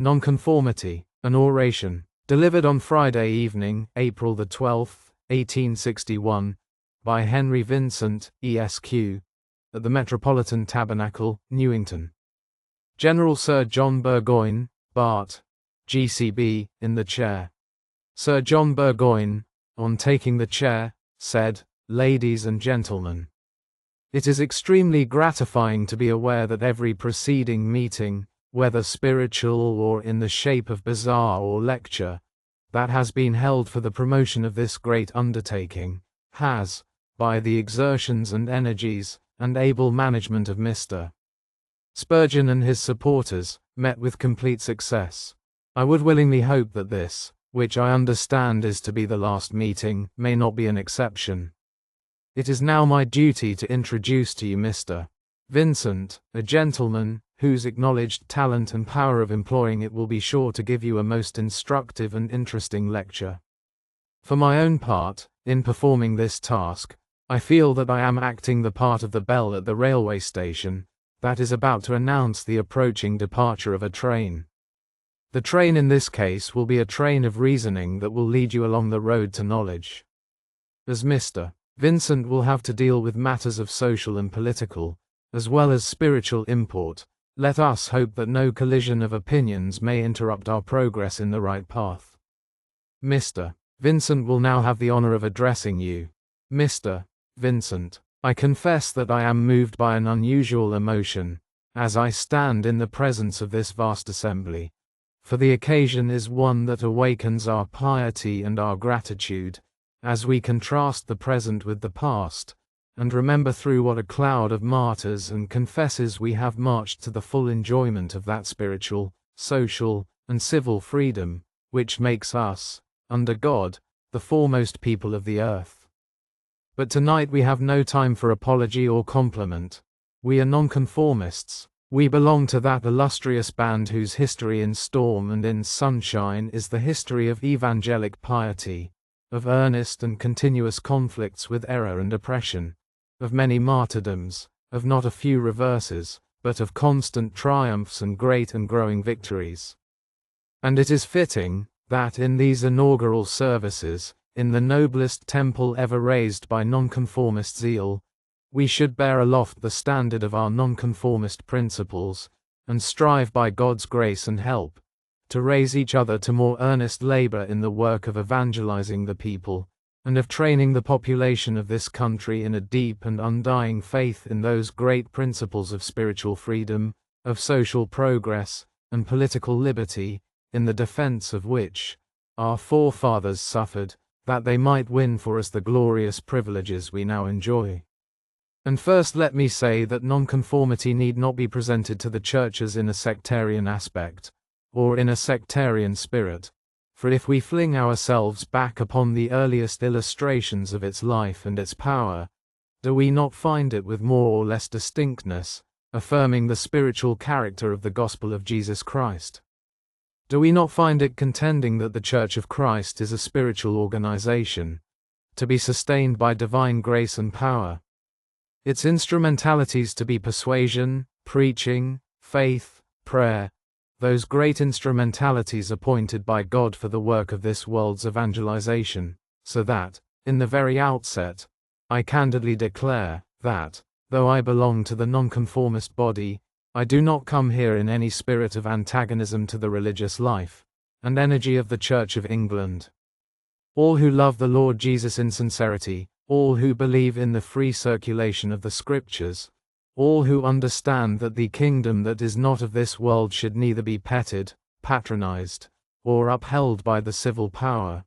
Nonconformity, an Oration, delivered on Friday evening, April the 12th, 1861, by Henry Vincent, Esq., at the Metropolitan Tabernacle, Newington. General Sir John Burgoyne, BART, G.C.B., in the chair. Sir John Burgoyne, on taking the chair, said, "Ladies and gentlemen, it is extremely gratifying to be aware that every preceding meeting, whether spiritual or in the shape of bazaar or lecture, that has been held for the promotion of this great undertaking, has, by the exertions and energies, and able management of Mr. Spurgeon and his supporters, met with complete success. I would willingly hope that this, which I understand is to be the last meeting, may not be an exception. It is now my duty to introduce to you Mr. Vincent, a gentleman, whose acknowledged talent and power of employing it will be sure to give you a most instructive and interesting lecture. For my own part, in performing this task, I feel that I am acting the part of the bell at the railway station, that is about to announce the approaching departure of a train. The train in this case will be a train of reasoning that will lead you along the road to knowledge. As Mr. Vincent will have to deal with matters of social and political, as well as spiritual import, let us hope that no collision of opinions may interrupt our progress in the right path. Mr. Vincent will now have the honor of addressing you. Mr. Vincent, I confess that I am moved by an unusual emotion, as I stand in the presence of this vast assembly, for the occasion is one that awakens our piety and our gratitude, as we contrast the present with the past, and remember through what a cloud of martyrs and confessors we have marched to the full enjoyment of that spiritual, social, and civil freedom, which makes us, under God, the foremost people of the earth. But tonight we have no time for apology or compliment. We are nonconformists. We belong to that illustrious band whose history in storm and in sunshine is the history of evangelic piety, of earnest and continuous conflicts with error and oppression, of many martyrdoms, of not a few reverses, but of constant triumphs and great and growing victories. And it is fitting, that in these inaugural services, in the noblest temple ever raised by nonconformist zeal, we should bear aloft the standard of our nonconformist principles, and strive by God's grace and help, to raise each other to more earnest labor in the work of evangelizing the people, and of training the population of this country in a deep and undying faith in those great principles of spiritual freedom, of social progress, and political liberty, in the defense of which our forefathers suffered, that they might win for us the glorious privileges we now enjoy. And first let me say that nonconformity need not be presented to the churches in a sectarian aspect, or in a sectarian spirit, for if we fling ourselves back upon the earliest illustrations of its life and its power, do we not find it with more or less distinctness, affirming the spiritual character of the gospel of Jesus Christ? Do we not find it contending that the Church of Christ is a spiritual organization, to be sustained by divine grace and power? Its instrumentalities to be persuasion, preaching, faith, prayer, those great instrumentalities appointed by God for the work of this world's evangelization, so that, in the very outset, I candidly declare, that, though I belong to the nonconformist body, I do not come here in any spirit of antagonism to the religious life and energy of the Church of England. All who love the Lord Jesus in sincerity, all who believe in the free circulation of the Scriptures, all who understand that the kingdom that is not of this world should neither be petted, patronized, or upheld by the civil power,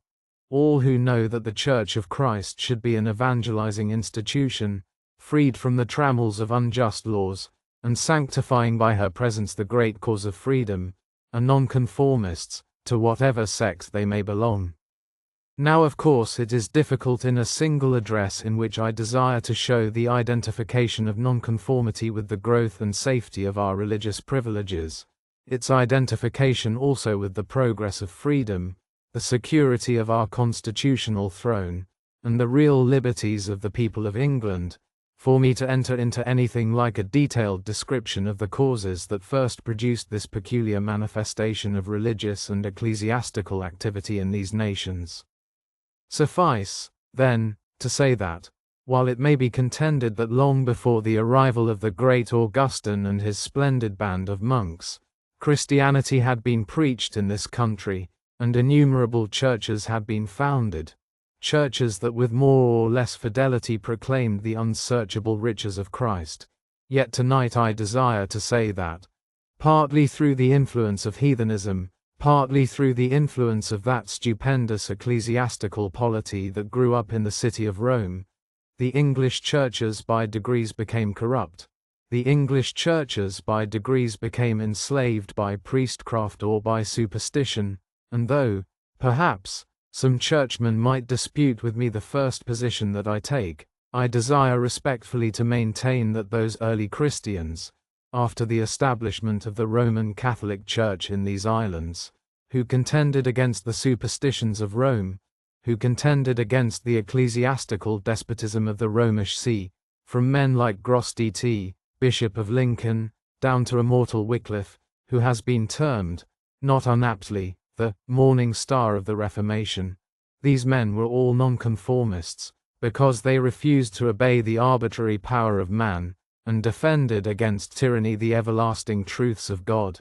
all who know that the Church of Christ should be an evangelizing institution, freed from the trammels of unjust laws, and sanctifying by her presence the great cause of freedom, are nonconformists, to whatever sect they may belong. Now of course it is difficult in a single address in which I desire to show the identification of nonconformity with the growth and safety of our religious privileges, its identification also with the progress of freedom, the security of our constitutional throne, and the real liberties of the people of England, for me to enter into anything like a detailed description of the causes that first produced this peculiar manifestation of religious and ecclesiastical activity in these nations. Suffice, then, to say that, while it may be contended that long before the arrival of the great Augustine and his splendid band of monks, Christianity had been preached in this country, and innumerable churches had been founded, churches that with more or less fidelity proclaimed the unsearchable riches of Christ, yet tonight I desire to say that, partly through the influence of heathenism, partly through the influence of that stupendous ecclesiastical polity that grew up in the city of Rome, the English churches by degrees became corrupt. The English churches by degrees became enslaved by priestcraft or by superstition, and though, perhaps, some churchmen might dispute with me the first position that I take, I desire respectfully to maintain that those early Christians, after the establishment of the Roman Catholic Church in these islands, who contended against the superstitions of Rome, who contended against the ecclesiastical despotism of the Romish See, from men like Grosseteste, Bishop of Lincoln, down to immortal Wycliffe, who has been termed, not unaptly, the morning star of the Reformation. These men were all nonconformists, because they refused to obey the arbitrary power of man, and defended against tyranny the everlasting truths of God.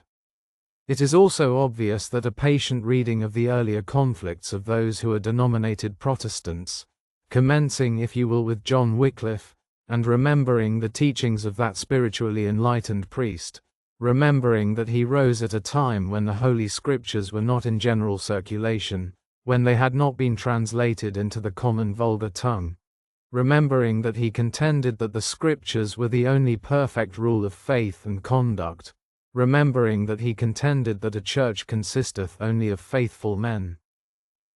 It is also obvious that a patient reading of the earlier conflicts of those who are denominated Protestants, commencing if you will with John Wycliffe, and remembering the teachings of that spiritually enlightened priest, remembering that he rose at a time when the Holy Scriptures were not in general circulation, when they had not been translated into the common vulgar tongue, remembering that he contended that the Scriptures were the only perfect rule of faith and conduct, remembering that he contended that a church consisteth only of faithful men,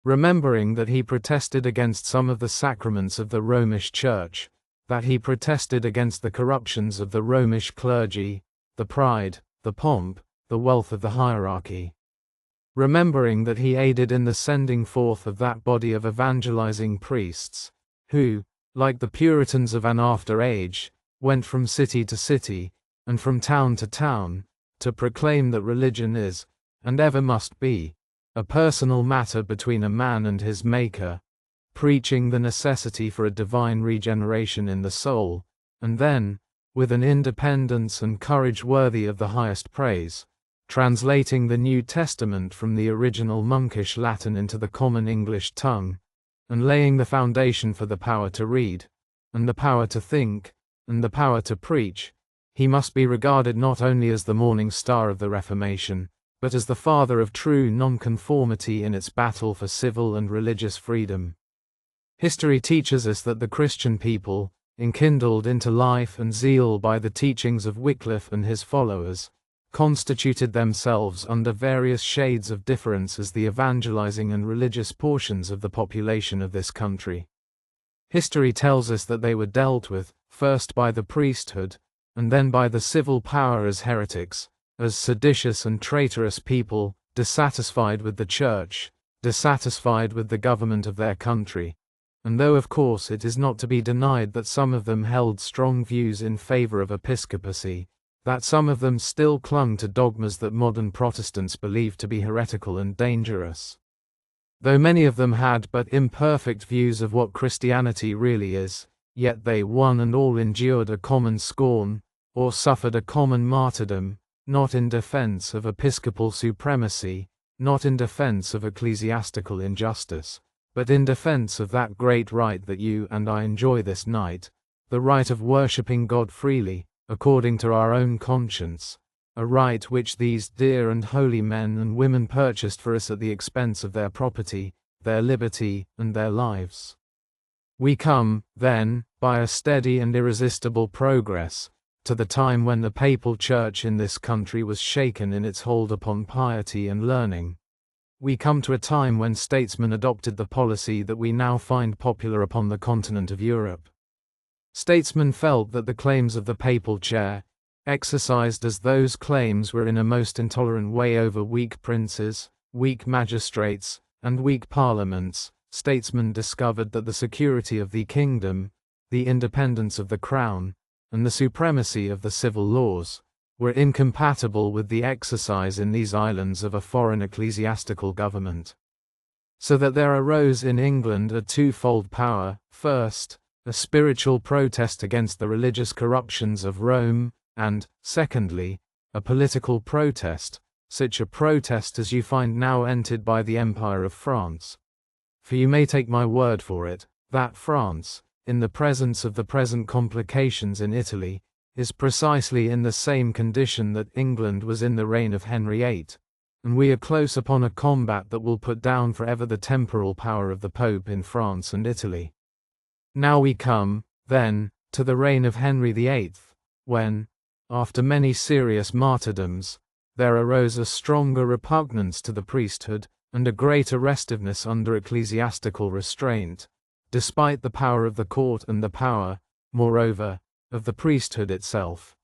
remembering that he protested against some of the sacraments of the Romish Church, that he protested against the corruptions of the Romish clergy, the pride, the pomp, the wealth of the hierarchy. Remembering that he aided in the sending forth of that body of evangelizing priests, who, like the Puritans of an after age, went from city to city, and from town to town, to proclaim that religion is, and ever must be, a personal matter between a man and his Maker, preaching the necessity for a divine regeneration in the soul, and then, with an independence and courage worthy of the highest praise, translating the New Testament from the original monkish Latin into the common English tongue, and laying the foundation for the power to read, and the power to think, and the power to preach, he must be regarded not only as the morning star of the Reformation, but as the father of true nonconformity in its battle for civil and religious freedom. History teaches us that the Christian people, enkindled into life and zeal by the teachings of Wycliffe and his followers, constituted themselves under various shades of difference as the evangelizing and religious portions of the population of this country. History tells us that they were dealt with, first by the priesthood, and then by the civil power as heretics, as seditious and traitorous people, dissatisfied with the church, dissatisfied with the government of their country. And though of course it is not to be denied that some of them held strong views in favor of episcopacy, that some of them still clung to dogmas that modern Protestants believe to be heretical and dangerous. Though many of them had but imperfect views of what Christianity really is, yet they one and all endured a common scorn, or suffered a common martyrdom, not in defense of episcopal supremacy, not in defense of ecclesiastical injustice, but in defense of that great right that you and I enjoy this night, the right of worshipping God freely, according to our own conscience, a right which these dear and holy men and women purchased for us at the expense of their property, their liberty, and their lives. We come, then, by a steady and irresistible progress, to the time when the papal church in this country was shaken in its hold upon piety and learning. We come to a time when statesmen adopted the policy that we now find popular upon the continent of Europe. Statesmen felt that the claims of the papal chair, exercised as those claims were in a most intolerant way over weak princes, weak magistrates, and weak parliaments, statesmen discovered that the security of the kingdom, the independence of the crown, and the supremacy of the civil laws, were incompatible with the exercise in these islands of a foreign ecclesiastical government. So that there arose in England a twofold power: first, a spiritual protest against the religious corruptions of Rome, and, secondly, a political protest, such a protest as you find now entered by the Empire of France. For you may take my word for it, that France, in the presence of the present complications in Italy, is precisely in the same condition that England was in the reign of Henry VIII, and we are close upon a combat that will put down forever the temporal power of the Pope in France and Italy. Now we come, then, to the reign of Henry VIII, when, after many serious martyrdoms, there arose a stronger repugnance to the priesthood, and a greater restiveness under ecclesiastical restraint, despite the power of the court and the power, moreover, of the priesthood itself.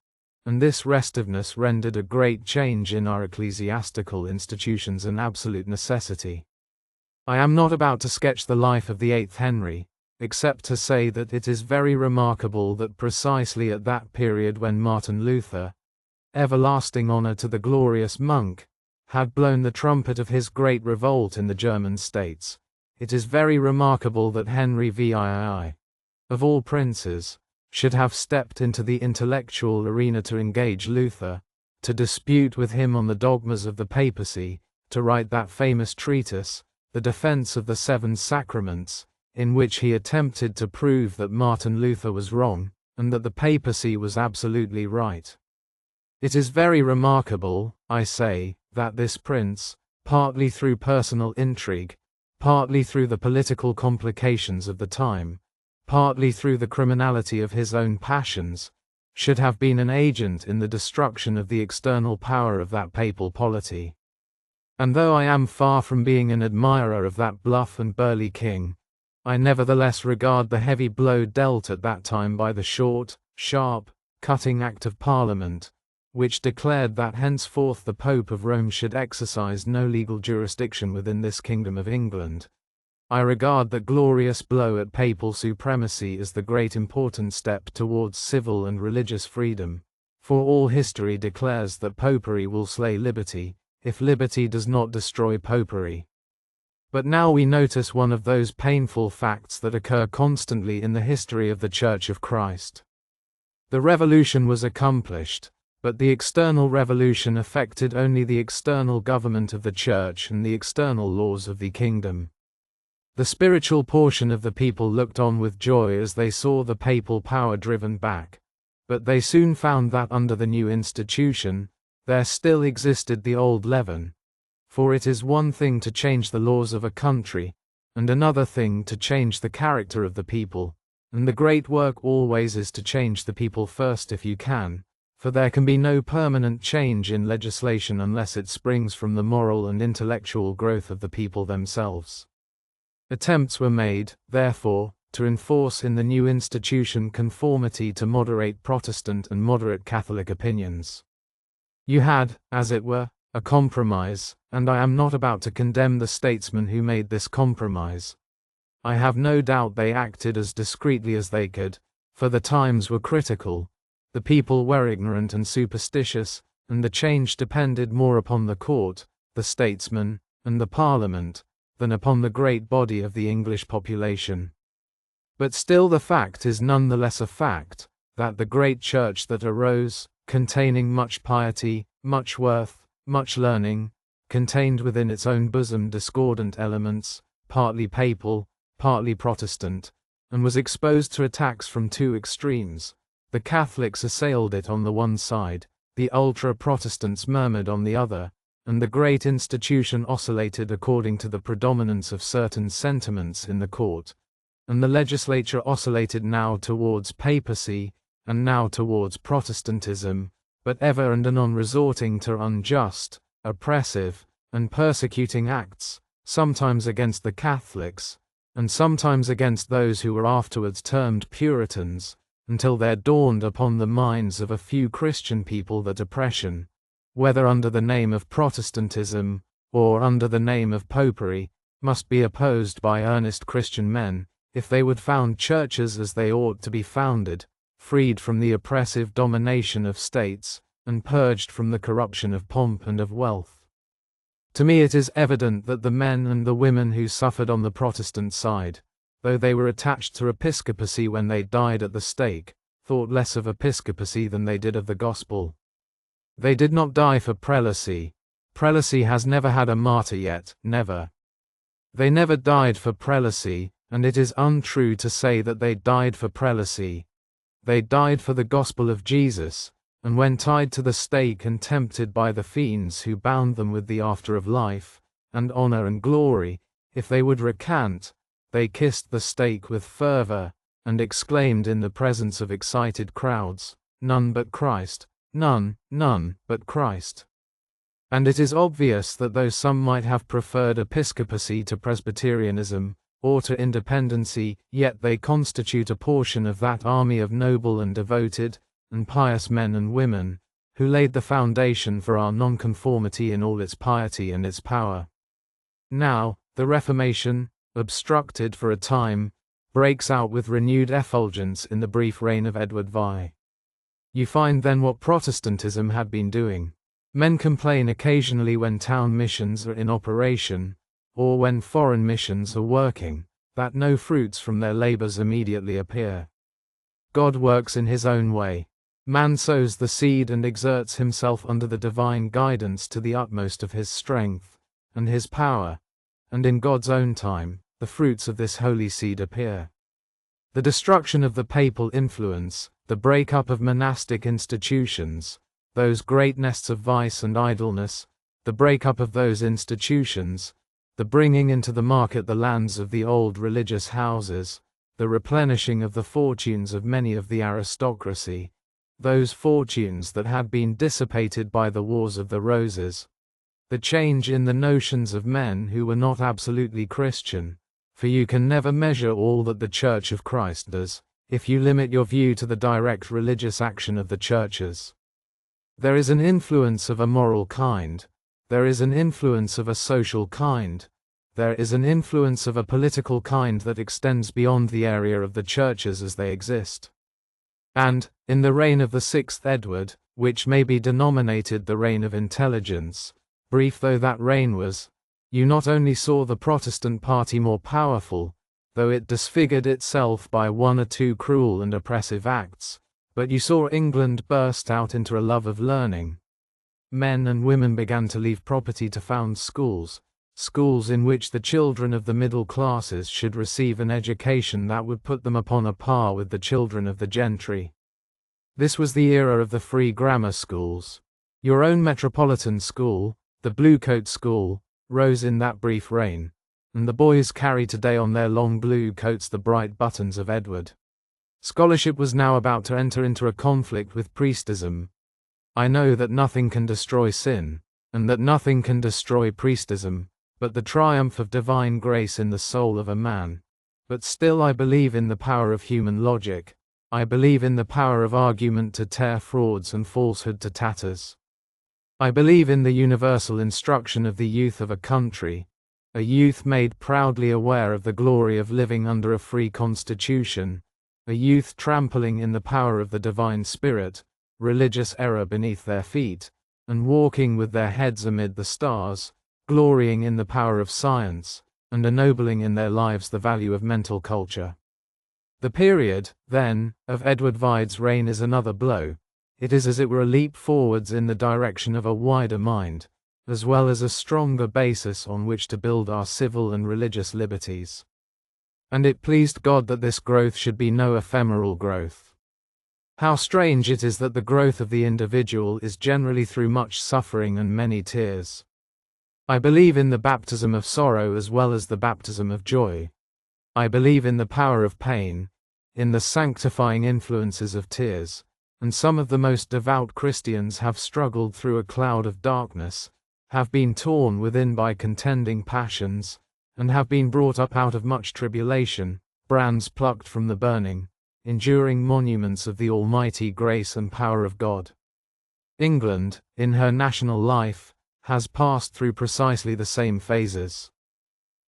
And this restiveness rendered a great change in our ecclesiastical institutions an absolute necessity. I am not about to sketch the life of the 8th Henry, except to say that it is very remarkable that precisely at that period when Martin Luther, everlasting honor to the glorious monk, had blown the trumpet of his great revolt in the German states, it is very remarkable that Henry VIII, of all princes, should have stepped into the intellectual arena to engage Luther, to dispute with him on the dogmas of the papacy, to write that famous treatise, The Defense of the Seven Sacraments, in which he attempted to prove that Martin Luther was wrong, and that the papacy was absolutely right. It is very remarkable, I say, that this prince, partly through personal intrigue, partly through the political complications of the time, partly through the criminality of his own passions, should have been an agent in the destruction of the external power of that papal polity. And though I am far from being an admirer of that bluff and burly king, I nevertheless regard the heavy blow dealt at that time by the short, sharp, cutting Act of Parliament, which declared that henceforth the Pope of Rome should exercise no legal jurisdiction within this kingdom of England. I regard that glorious blow at papal supremacy as the great important step towards civil and religious freedom, for all history declares that popery will slay liberty, if liberty does not destroy popery. But now we notice one of those painful facts that occur constantly in the history of the Church of Christ. The revolution was accomplished, but the external revolution affected only the external government of the Church and the external laws of the kingdom. The spiritual portion of the people looked on with joy as they saw the papal power driven back, but they soon found that under the new institution, there still existed the old leaven. For it is one thing to change the laws of a country, and another thing to change the character of the people, and the great work always is to change the people first if you can, for there can be no permanent change in legislation unless it springs from the moral and intellectual growth of the people themselves. Attempts were made, therefore, to enforce in the new institution conformity to moderate Protestant and moderate Catholic opinions. You had, as it were, a compromise, and I am not about to condemn the statesmen who made this compromise. I have no doubt they acted as discreetly as they could, for the times were critical, the people were ignorant and superstitious, and the change depended more upon the court, the statesmen, and the Parliament, than upon the great body of the English population. But still the fact is none the less a fact, that the great church that arose, containing much piety, much worth, much learning, contained within its own bosom discordant elements, partly papal, partly Protestant, and was exposed to attacks from two extremes. The Catholics assailed it on the one side, the ultra-Protestants murmured on the other, and the great institution oscillated according to the predominance of certain sentiments in the court, and the legislature oscillated now towards papacy, and now towards Protestantism, but ever and anon resorting to unjust, oppressive, and persecuting acts, sometimes against the Catholics, and sometimes against those who were afterwards termed Puritans, until there dawned upon the minds of a few Christian people that oppression, whether under the name of Protestantism, or under the name of Popery, must be opposed by earnest Christian men, if they would found churches as they ought to be founded, freed from the oppressive domination of states, and purged from the corruption of pomp and of wealth. To me it is evident that the men and the women who suffered on the Protestant side, though they were attached to episcopacy when they died at the stake, thought less of episcopacy than they did of the gospel. They did not die for prelacy. Prelacy has never had a martyr yet, never. They never died for prelacy, and it is untrue to say that they died for prelacy. They died for the gospel of Jesus, and when tied to the stake and tempted by the fiends who bound them with the after of life, and honor and glory, if they would recant, they kissed the stake with fervor, and exclaimed in the presence of excited crowds, "None but Christ, none but Christ." And it is obvious that though some might have preferred episcopacy to Presbyterianism, or to independency, yet they constitute a portion of that army of noble and devoted, and pious men and women, who laid the foundation for our nonconformity in all its piety and its power. Now, the Reformation, obstructed for a time, breaks out with renewed effulgence in the brief reign of Edward VI. You find then what Protestantism had been doing. Men complain occasionally when town missions are in operation, or when foreign missions are working, that no fruits from their labors immediately appear. God works in his own way. Man sows the seed and exerts himself under the divine guidance to the utmost of his strength and his power, and in God's own time, the fruits of this holy seed appear. The destruction of the papal influence, the break-up of monastic institutions, those great nests of vice and idleness, the break-up of those institutions, the bringing into the market the lands of the old religious houses, the replenishing of the fortunes of many of the aristocracy, those fortunes that had been dissipated by the Wars of the Roses, the change in the notions of men who were not absolutely Christian, for you can never measure all that the Church of Christ does, if you limit your view to the direct religious action of the churches. There is an influence of a moral kind, there is an influence of a social kind, there is an influence of a political kind that extends beyond the area of the churches as they exist. And, in the reign of the 6th Edward, which may be denominated the reign of intelligence, brief though that reign was, you not only saw the Protestant party more powerful, though it disfigured itself by one or two cruel and oppressive acts, but you saw England burst out into a love of learning. Men and women began to leave property to found schools, schools in which the children of the middle classes should receive an education that would put them upon a par with the children of the gentry. This was the era of the free grammar schools. Your own Metropolitan School, the Bluecoat School, rose in that brief reign, and the boys carry today on their long blue coats the bright buttons of Edward. Scholarship was now about to enter into a conflict with priestism. I know that nothing can destroy sin, and that nothing can destroy priestism, but the triumph of divine grace in the soul of a man. But still I believe in the power of human logic. I believe in the power of argument to tear frauds and falsehood to tatters. I believe in the universal instruction of the youth of a country, a youth made proudly aware of the glory of living under a free constitution, a youth trampling in the power of the divine spirit, religious error beneath their feet, and walking with their heads amid the stars, glorying in the power of science, and ennobling in their lives the value of mental culture. The period, then, of Edward VI's reign is another blow. It is as it were a leap forwards in the direction of a wider mind, as well as a stronger basis on which to build our civil and religious liberties. And it pleased God that this growth should be no ephemeral growth. How strange it is that the growth of the individual is generally through much suffering and many tears. I believe in the baptism of sorrow as well as the baptism of joy. I believe in the power of pain, in the sanctifying influences of tears, and some of the most devout Christians have struggled through a cloud of darkness, have been torn within by contending passions, and have been brought up out of much tribulation, brands plucked from the burning, enduring monuments of the almighty grace and power of God. England, in her national life, has passed through precisely the same phases.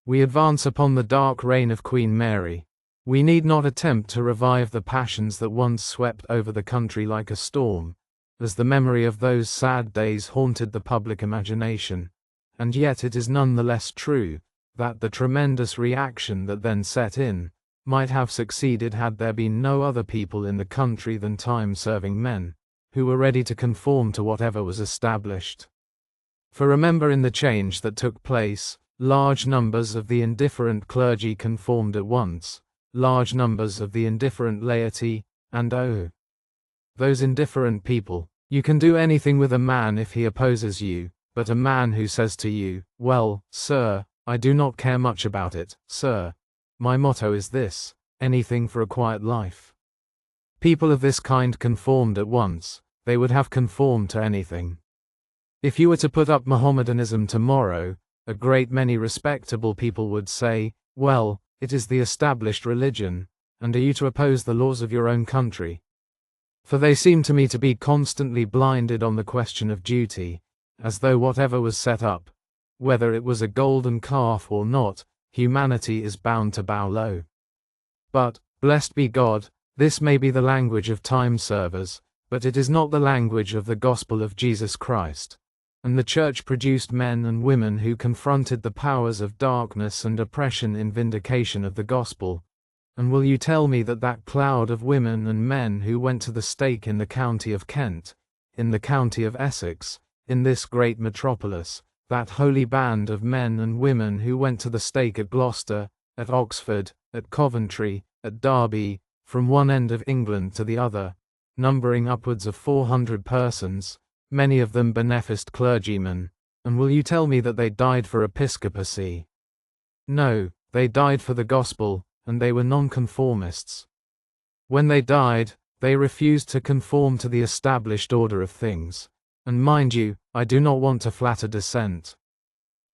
We advance upon the dark reign of Queen Mary. We need not attempt to revive the passions that once swept over the country like a storm, as the memory of those sad days haunted the public imagination, and yet it is none the less true that the tremendous reaction that then set in might have succeeded had there been no other people in the country than time-serving men, who were ready to conform to whatever was established. For remember, in the change that took place, large numbers of the indifferent clergy conformed at once, large numbers of the indifferent laity, and those indifferent people. You can do anything with a man if he opposes you, but a man who says to you, "Well, sir, I do not care much about it, sir. My motto is this: anything for a quiet life." People of this kind conformed at once. They would have conformed to anything. If you were to put up Mohammedanism tomorrow, a great many respectable people would say, "Well, it is the established religion, and are you to oppose the laws of your own country?" For they seem to me to be constantly blinded on the question of duty, as though whatever was set up, whether it was a golden calf or not, humanity is bound to bow low. But, blessed be God, this may be the language of time-servers, but it is not the language of the gospel of Jesus Christ. And the church produced men and women who confronted the powers of darkness and oppression in vindication of the gospel. And will you tell me that that cloud of women and men who went to the stake in the county of Kent, in the county of Essex, in this great metropolis, that holy band of men and women who went to the stake at Gloucester, at Oxford, at Coventry, at Derby, from one end of England to the other, numbering upwards of 400 persons, many of them beneficed clergymen, and will you tell me that they died for episcopacy? No, they died for the gospel, and they were nonconformists. When they died, they refused to conform to the established order of things. And mind you, I do not want to flatter dissent.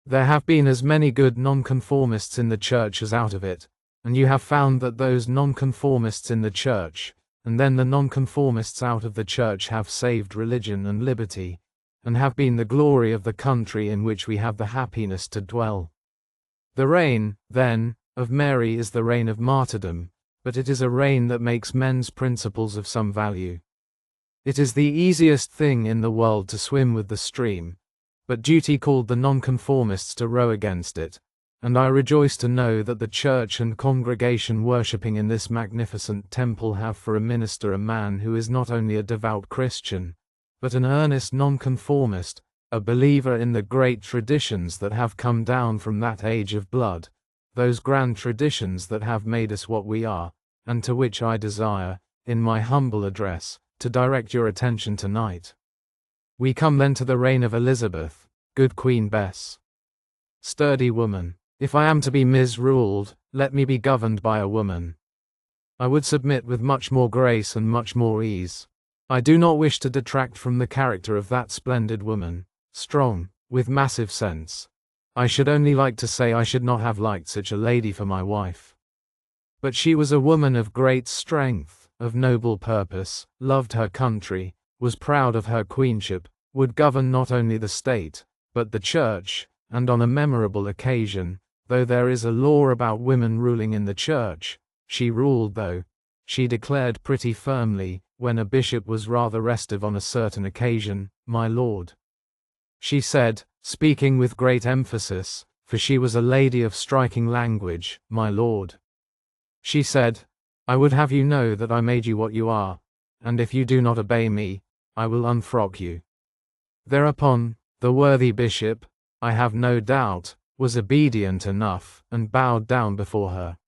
There have been as many good nonconformists in the church as out of it, and you have found that those nonconformists in the church, and then the nonconformists out of the church have saved religion and liberty, and have been the glory of the country in which we have the happiness to dwell. The reign, then, of Mary is the reign of martyrdom, but it is a reign that makes men's principles of some value. It is the easiest thing in the world to swim with the stream, but duty called the nonconformists to row against it, and I rejoice to know that the church and congregation worshipping in this magnificent temple have for a minister a man who is not only a devout Christian, but an earnest nonconformist, a believer in the great traditions that have come down from that age of blood, those grand traditions that have made us what we are, and to which I desire, in my humble address, to direct your attention tonight. We come then to the reign of Elizabeth, good Queen Bess. Sturdy woman, if I am to be misruled, let me be governed by a woman. I would submit with much more grace and much more ease. I do not wish to detract from the character of that splendid woman, strong, with massive sense. I should only like to say I should not have liked such a lady for my wife. But she was a woman of great strength, of noble purpose, loved her country, was proud of her queenship, would govern not only the state, but the church, and on a memorable occasion, though there is a law about women ruling in the church, she ruled though, she declared pretty firmly, when a bishop was rather restive on a certain occasion, "My lord," she said, speaking with great emphasis, for she was a lady of striking language, "My lord," she said, "I would have you know that I made you what you are, and if you do not obey me, I will unfrock you." Thereupon, the worthy bishop, I have no doubt, was obedient enough, and bowed down before her.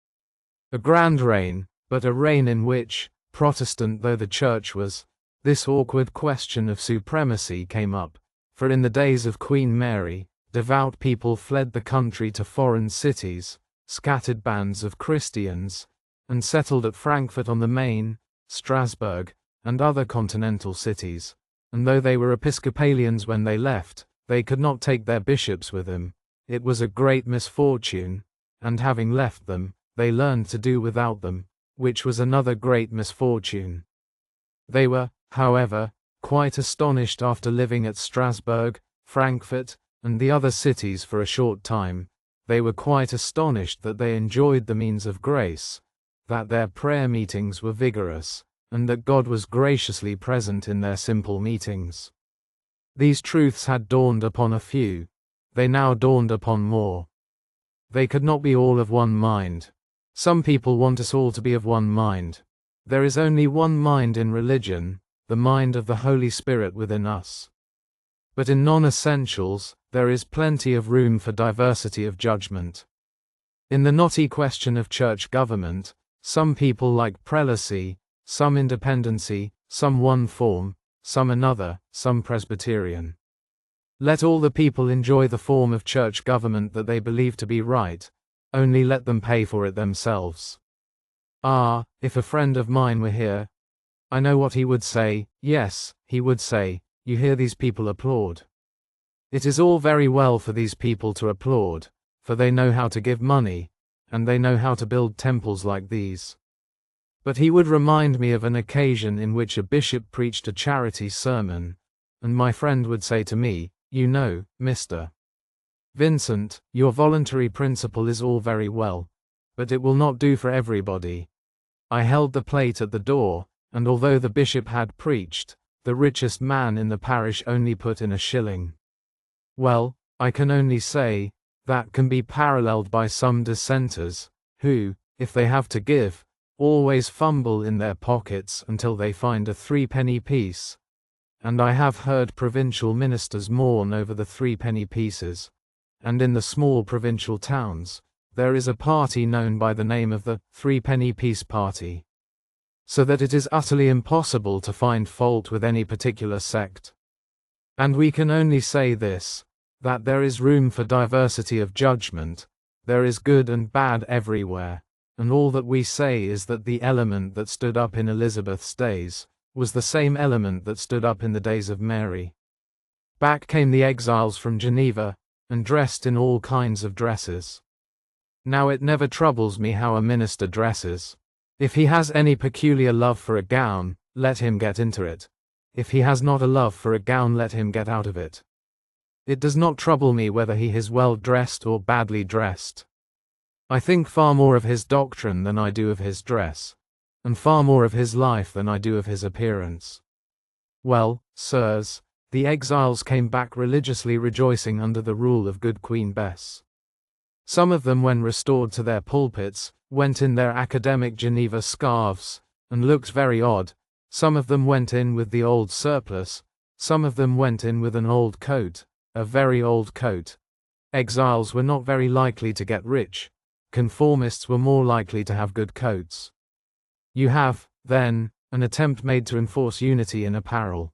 A grand reign, but a reign in which, Protestant though the church was, this awkward question of supremacy came up, for in the days of Queen Mary, devout people fled the country to foreign cities, scattered bands of Christians, and settled at Frankfurt on the Main, Strasbourg, and other continental cities, and though they were Episcopalians when they left, they could not take their bishops with them. It was a great misfortune, and having left them, they learned to do without them, which was another great misfortune. They were, however, quite astonished after living at Strasbourg, Frankfurt, and the other cities for a short time. They were quite astonished that they enjoyed the means of grace, that their prayer meetings were vigorous, and that God was graciously present in their simple meetings. These truths had dawned upon a few. They now dawned upon more. They could not be all of one mind. Some people want us all to be of one mind. There is only one mind in religion, the mind of the Holy Spirit within us. But in non-essentials, there is plenty of room for diversity of judgment. In the knotty question of church government, some people like prelacy, some independency, some one form, some another, some Presbyterian. Let all the people enjoy the form of church government that they believe to be right, only let them pay for it themselves. Ah, if a friend of mine were here, I know what he would say. Yes, he would say, you hear these people applaud. It is all very well for these people to applaud, for they know how to give money, and they know how to build temples like these. But he would remind me of an occasion in which a bishop preached a charity sermon, and my friend would say to me, you know, Mr. Vincent, your voluntary principle is all very well, but it will not do for everybody. I held the plate at the door, and although the bishop had preached, the richest man in the parish only put in a shilling. Well, I can only say, that can be paralleled by some dissenters, who, if they have to give, always fumble in their pockets until they find a threepenny piece. And I have heard provincial ministers mourn over the threepenny pieces. And in the small provincial towns, there is a party known by the name of the threepenny piece party. So that it is utterly impossible to find fault with any particular sect. And we can only say this, that there is room for diversity of judgment, there is good and bad everywhere, and all that we say is that the element that stood up in Elizabeth's days was the same element that stood up in the days of Mary. Back came the exiles from Geneva, and dressed in all kinds of dresses. Now it never troubles me how a minister dresses. If he has any peculiar love for a gown, let him get into it. If he has not a love for a gown, let him get out of it. It does not trouble me whether he is well dressed or badly dressed. I think far more of his doctrine than I do of his dress, and far more of his life than I do of his appearance. Well, sirs, the exiles came back religiously rejoicing under the rule of good Queen Bess. Some of them, when restored to their pulpits, went in their academic Geneva scarves, and looked very odd. Some of them went in with the old surplice, some of them went in with an old coat, a very old coat. Exiles were not very likely to get rich, conformists were more likely to have good coats. You have, then, an attempt made to enforce unity in apparel.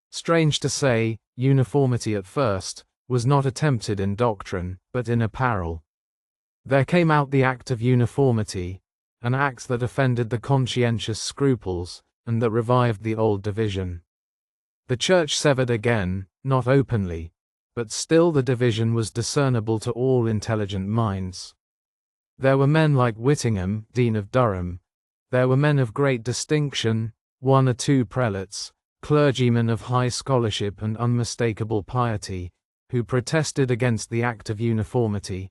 Strange to say, uniformity at first was not attempted in doctrine, but in apparel. There came out the Act of Uniformity, an act that offended the conscientious scruples, and that revived the old division. The Church severed again, not openly, but still the division was discernible to all intelligent minds. There were men like Whittingham, Dean of Durham. There were men of great distinction, 1 or 2 prelates, clergymen of high scholarship and unmistakable piety, who protested against the Act of Uniformity,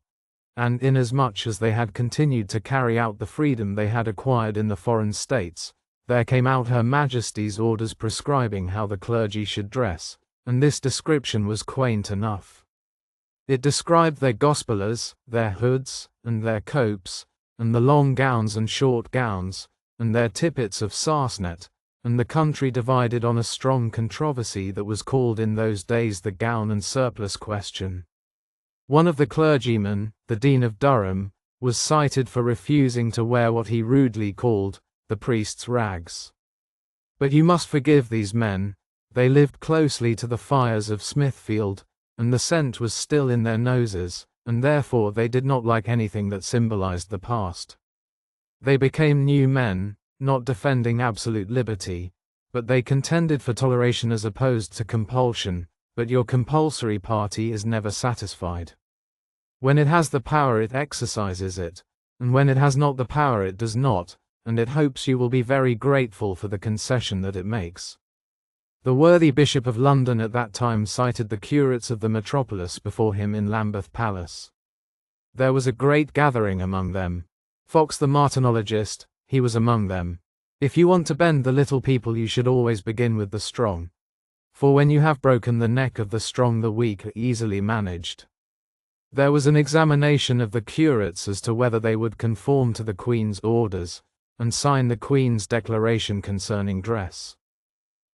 and inasmuch as they had continued to carry out the freedom they had acquired in the foreign states, there came out Her Majesty's orders prescribing how the clergy should dress, and this description was quaint enough. It described their gospelers, their hoods, and their copes, and the long gowns and short gowns, and their tippets of sarcenet, and the country divided on a strong controversy that was called in those days the gown and surplice question. One of the clergymen, the Dean of Durham, was cited for refusing to wear what he rudely called the priest's rags. But you must forgive these men, they lived closely to the fires of Smithfield, and the scent was still in their noses, and therefore they did not like anything that symbolized the past. They became new men, not defending absolute liberty, but they contended for toleration as opposed to compulsion, but your compulsory party is never satisfied. When it has the power it exercises it, and when it has not the power it does not, and it hopes you will be very grateful for the concession that it makes. The worthy Bishop of London at that time cited the curates of the metropolis before him in Lambeth Palace. There was a great gathering among them. Fox the Martynologist, he was among them. If you want to bend the little people, you should always begin with the strong. For when you have broken the neck of the strong, the weak are easily managed. There was an examination of the curates as to whether they would conform to the Queen's orders, and sign the Queen's declaration concerning dress.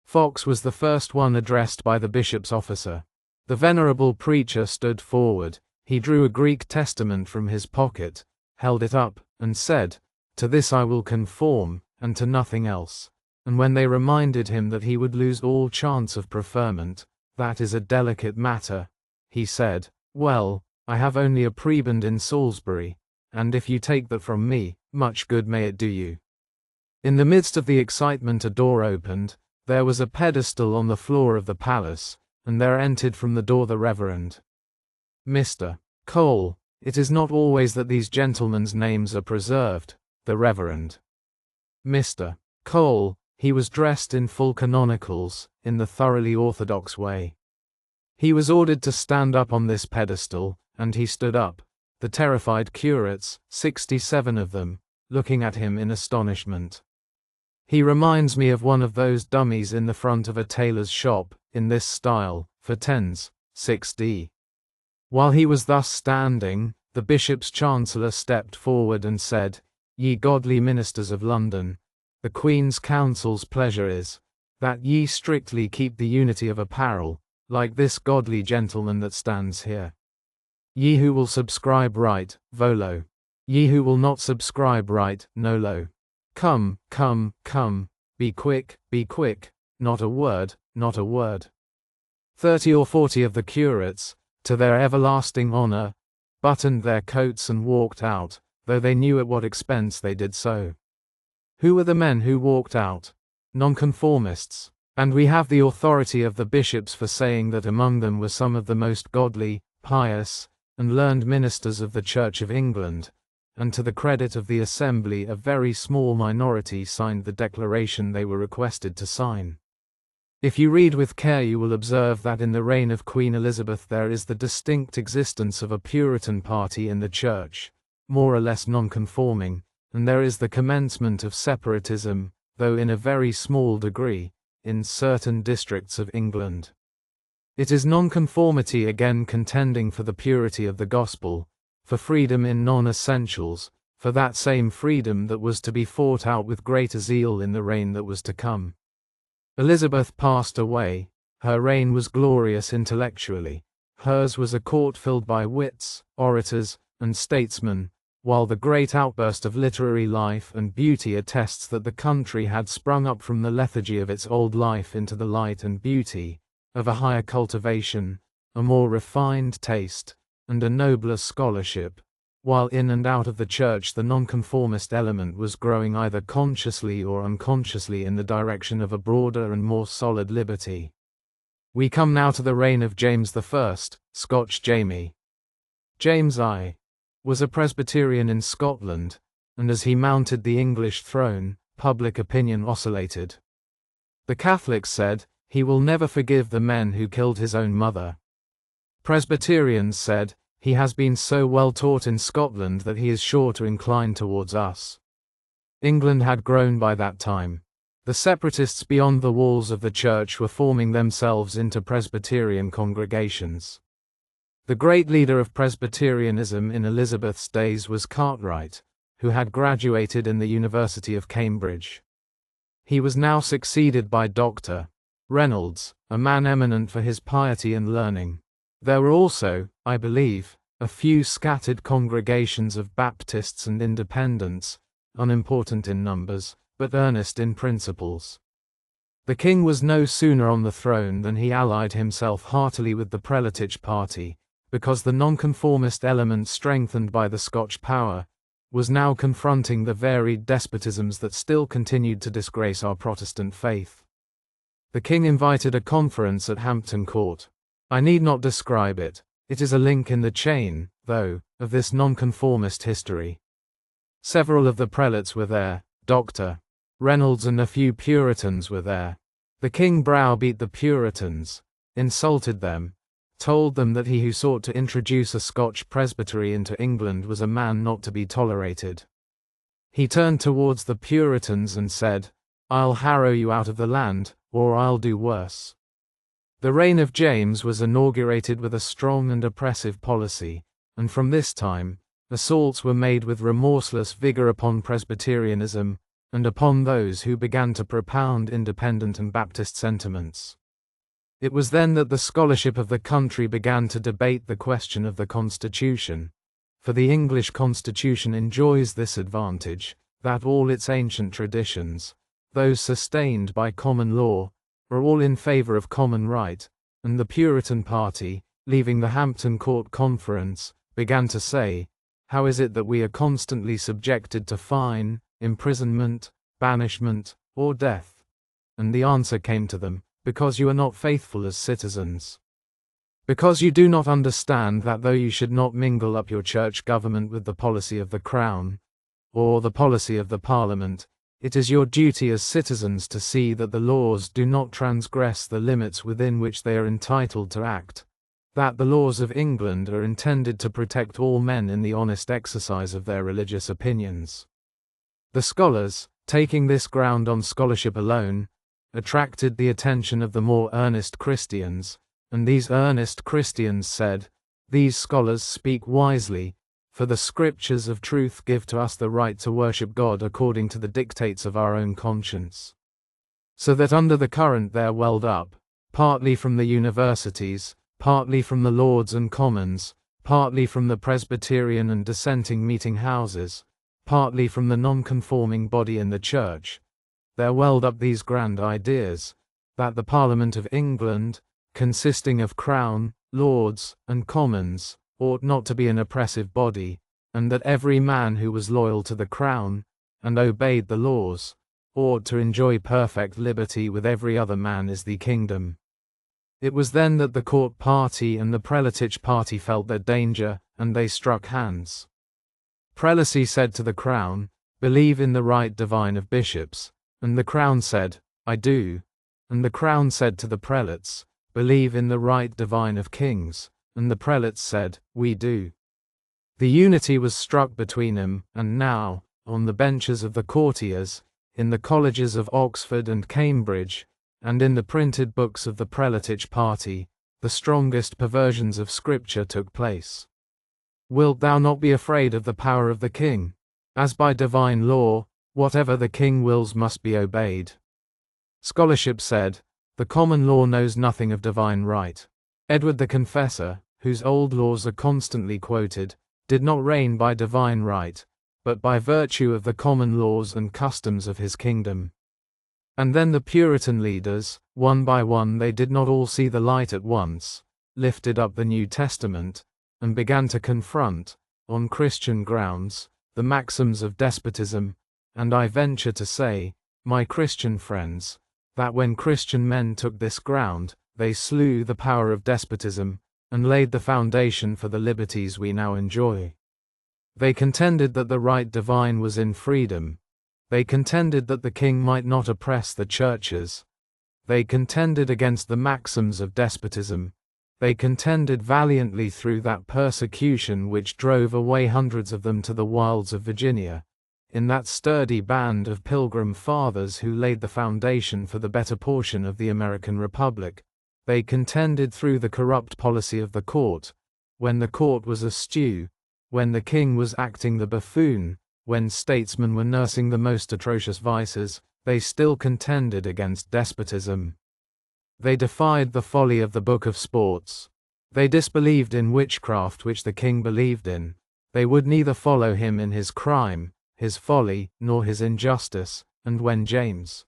Fox was the first one addressed by the bishop's officer. The venerable preacher stood forward, he drew a Greek Testament from his pocket, held it up, and said, "To this I will conform, and to nothing else." And when they reminded him that he would lose all chance of preferment, "That is a delicate matter," he said, "Well, I have only a prebend in Salisbury, and if you take that from me, much good may it do you." In the midst of the excitement a door opened, there was a pedestal on the floor of the palace, and there entered from the door the Reverend Mr. Cole. It is not always that these gentlemen's names are preserved. The Reverend Mr. Cole, he was dressed in full canonicals, in the thoroughly orthodox way. He was ordered to stand up on this pedestal, and he stood up, the terrified curates, 67 of them, looking at him in astonishment. He reminds me of one of those dummies in the front of a tailor's shop, in this style, for 10s, 6d. While he was thus standing, the bishop's chancellor stepped forward and said, "Ye godly ministers of London, the Queen's counsel's pleasure is, that ye strictly keep the unity of apparel, like this godly gentleman that stands here. Ye who will subscribe right, volo. Ye who will not subscribe right, nolo. Come, come, come, be quick, not a word, not a word." 30 or 40 of the curates, to their everlasting honor, buttoned their coats and walked out, though they knew at what expense they did so. Who were the men who walked out? Nonconformists. And we have the authority of the bishops for saying that among them were some of the most godly, pious, and learned ministers of the Church of England, and to the credit of the assembly a very small minority signed the declaration they were requested to sign. If you read with care you will observe that in the reign of Queen Elizabeth there is the distinct existence of a Puritan party in the Church, more or less nonconforming, and there is the commencement of separatism, though in a very small degree, in certain districts of England. It is nonconformity again contending for the purity of the gospel, for freedom in non-essentials, for that same freedom that was to be fought out with greater zeal in the reign that was to come. Elizabeth passed away. Her reign was glorious intellectually. Hers was a court filled by wits, orators, and statesmen, while the great outburst of literary life and beauty attests that the country had sprung up from the lethargy of its old life into the light and beauty of a higher cultivation, a more refined taste, and a nobler scholarship, while in and out of the church the nonconformist element was growing either consciously or unconsciously in the direction of a broader and more solid liberty. We come now to the reign of James I, Scotch Jamie. James I was a Presbyterian in Scotland, and as he mounted the English throne, public opinion oscillated. The Catholics said, "He will never forgive the men who killed his own mother." Presbyterians said, "He has been so well taught in Scotland that he is sure to incline towards us." England had grown by that time. The separatists beyond the walls of the church were forming themselves into Presbyterian congregations. The great leader of Presbyterianism in Elizabeth's days was Cartwright, who had graduated in the University of Cambridge. He was now succeeded by Dr. Reynolds, a man eminent for his piety and learning. There were also, I believe, a few scattered congregations of Baptists and Independents, unimportant in numbers, but earnest in principles. The king was no sooner on the throne than he allied himself heartily with the Prelatic party, because the nonconformist element, strengthened by the Scotch power, was now confronting the varied despotisms that still continued to disgrace our Protestant faith. The king invited a conference at Hampton Court. I need not describe it. It is a link in the chain, though, of this nonconformist history. Several of the prelates were there. Dr. Reynolds and a few Puritans were there. The king browbeat the Puritans, insulted them, told them that he who sought to introduce a Scotch presbytery into England was a man not to be tolerated. He turned towards the Puritans and said, "I'll harrow you out of the land, or I'll do worse." The reign of James was inaugurated with a strong and oppressive policy, and from this time, assaults were made with remorseless vigor upon Presbyterianism, and upon those who began to propound independent and Baptist sentiments. It was then that the scholarship of the country began to debate the question of the Constitution, for the English Constitution enjoys this advantage, that all its ancient traditions, those sustained by common law, are all in favor of common right, and the Puritan party, leaving the Hampton Court Conference, began to say, "How is it that we are constantly subjected to fine, imprisonment, banishment, or death?" And the answer came to them, "Because you are not faithful as citizens. Because you do not understand that though you should not mingle up your church government with the policy of the Crown, or the policy of the Parliament, it is your duty as citizens to see that the laws do not transgress the limits within which they are entitled to act, that the laws of England are intended to protect all men in the honest exercise of their religious opinions." The scholars, taking this ground on scholarship alone, attracted the attention of the more earnest Christians, and these earnest Christians said, "These scholars speak wisely, for the scriptures of truth give to us the right to worship God according to the dictates of our own conscience." So that under the current there welled up, partly from the universities, partly from the Lords and Commons, partly from the Presbyterian and dissenting meeting houses, partly from the non-conforming body in the church, there welled up these grand ideas, that the Parliament of England, consisting of Crown, Lords, and Commons, ought not to be an oppressive body, and that every man who was loyal to the Crown, and obeyed the laws, ought to enjoy perfect liberty with every other man in the kingdom. It was then that the court party and the prelatic party felt their danger, and they struck hands. Prelacy said to the Crown, "Believe in the right divine of bishops," and the Crown said, "I do," and the Crown said to the prelates, "Believe in the right divine of kings," and the prelates said, "We do." The unity was struck between them, and now, on the benches of the courtiers, in the colleges of Oxford and Cambridge, and in the printed books of the prelatic party, the strongest perversions of Scripture took place. "Wilt thou not be afraid of the power of the king? As by divine law, whatever the king wills must be obeyed." Scholarship said, "The common law knows nothing of divine right." Edward the Confessor, whose old laws are constantly quoted, did not reign by divine right, but by virtue of the common laws and customs of his kingdom. And then the Puritan leaders, one by one, they did not all see the light at once, lifted up the New Testament, and began to confront, on Christian grounds, the maxims of despotism, and I venture to say, my Christian friends, that when Christian men took this ground, they slew the power of despotism, and laid the foundation for the liberties we now enjoy. They contended that the right divine was in freedom. They contended that the king might not oppress the churches. They contended against the maxims of despotism. They contended valiantly through that persecution which drove away hundreds of them to the wilds of Virginia, in that sturdy band of Pilgrim Fathers who laid the foundation for the better portion of the American Republic. They contended through the corrupt policy of the court, when the court was a stew, when the king was acting the buffoon, when statesmen were nursing the most atrocious vices. They still contended against despotism. They defied the folly of the Book of Sports. They disbelieved in witchcraft which the king believed in. They would neither follow him in his crime, his folly, nor his injustice, and when James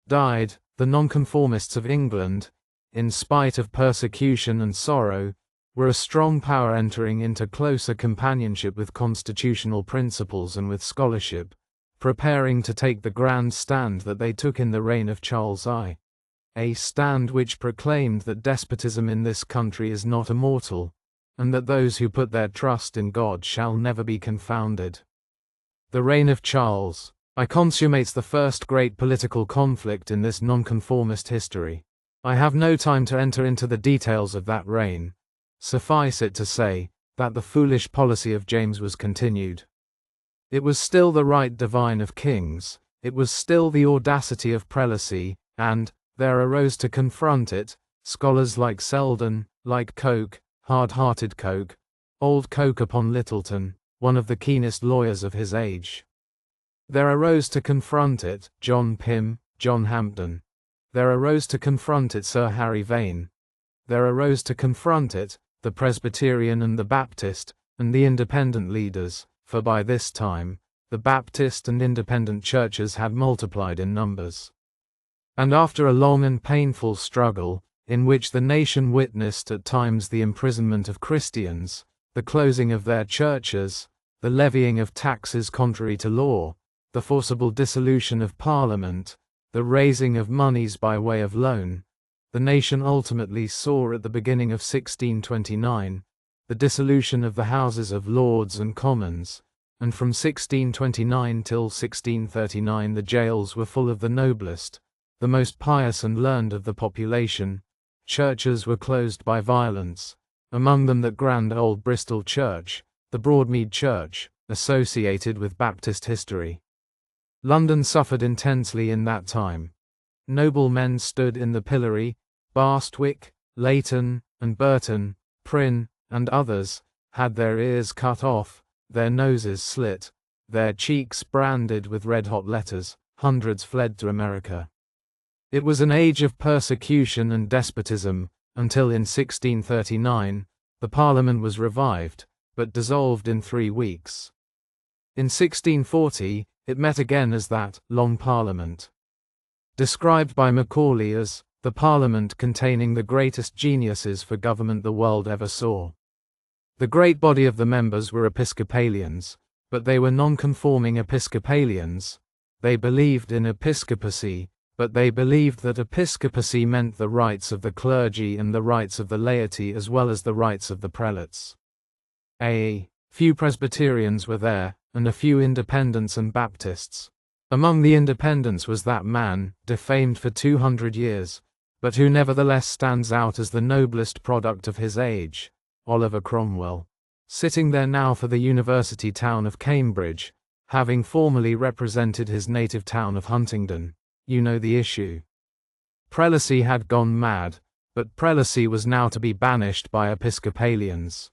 died, the nonconformists of England, in spite of persecution and sorrow, were a strong power entering into closer companionship with constitutional principles and with scholarship, preparing to take the grand stand that they took in the reign of Charles I. A stand which proclaimed that despotism in this country is not immortal, and that those who put their trust in God shall never be confounded. The reign of Charles I consummates the first great political conflict in this nonconformist history. I have no time to enter into the details of that reign. Suffice it to say, that the foolish policy of James was continued. It was still the right divine of kings, it was still the audacity of prelacy, and there arose to confront it scholars like Selden, like Coke, hard-hearted Coke, old Coke upon Littleton, one of the keenest lawyers of his age. There arose to confront it John Pym, John Hampden. There arose to confront it Sir Harry Vane. There arose to confront it the Presbyterian and the Baptist, and the Independent leaders, for by this time, the Baptist and Independent churches had multiplied in numbers. And after a long and painful struggle, in which the nation witnessed at times the imprisonment of Christians, the closing of their churches, the levying of taxes contrary to law, the forcible dissolution of Parliament, the raising of moneys by way of loan, the nation ultimately saw at the beginning of 1629, the dissolution of the Houses of Lords and Commons, and from 1629 till 1639 the jails were full of the noblest, the most pious and learned of the population. Churches were closed by violence, among them that grand old Bristol Church, the Broadmead Church, associated with Baptist history. London suffered intensely in that time. Noble men stood in the pillory, Bastwick, Leighton, and Burton, Prynne, and others, had their ears cut off, their noses slit, their cheeks branded with red-hot letters, hundreds fled to America. It was an age of persecution and despotism, until in 1639, the Parliament was revived, but dissolved in 3 weeks. In 1640, it met again as that Long Parliament. Described by Macaulay as the Parliament containing the greatest geniuses for government the world ever saw. The great body of the members were Episcopalians, but they were nonconforming Episcopalians. They believed in episcopacy, but they believed that episcopacy meant the rights of the clergy and the rights of the laity as well as the rights of the prelates. A few Presbyterians were there, and a few Independents and Baptists. Among the Independents was that man, defamed for 200 years, but who nevertheless stands out as the noblest product of his age, Oliver Cromwell, sitting there now for the university town of Cambridge, having formerly represented his native town of Huntingdon. You know the issue. Prelacy had gone mad, but prelacy was now to be banished by Episcopalians.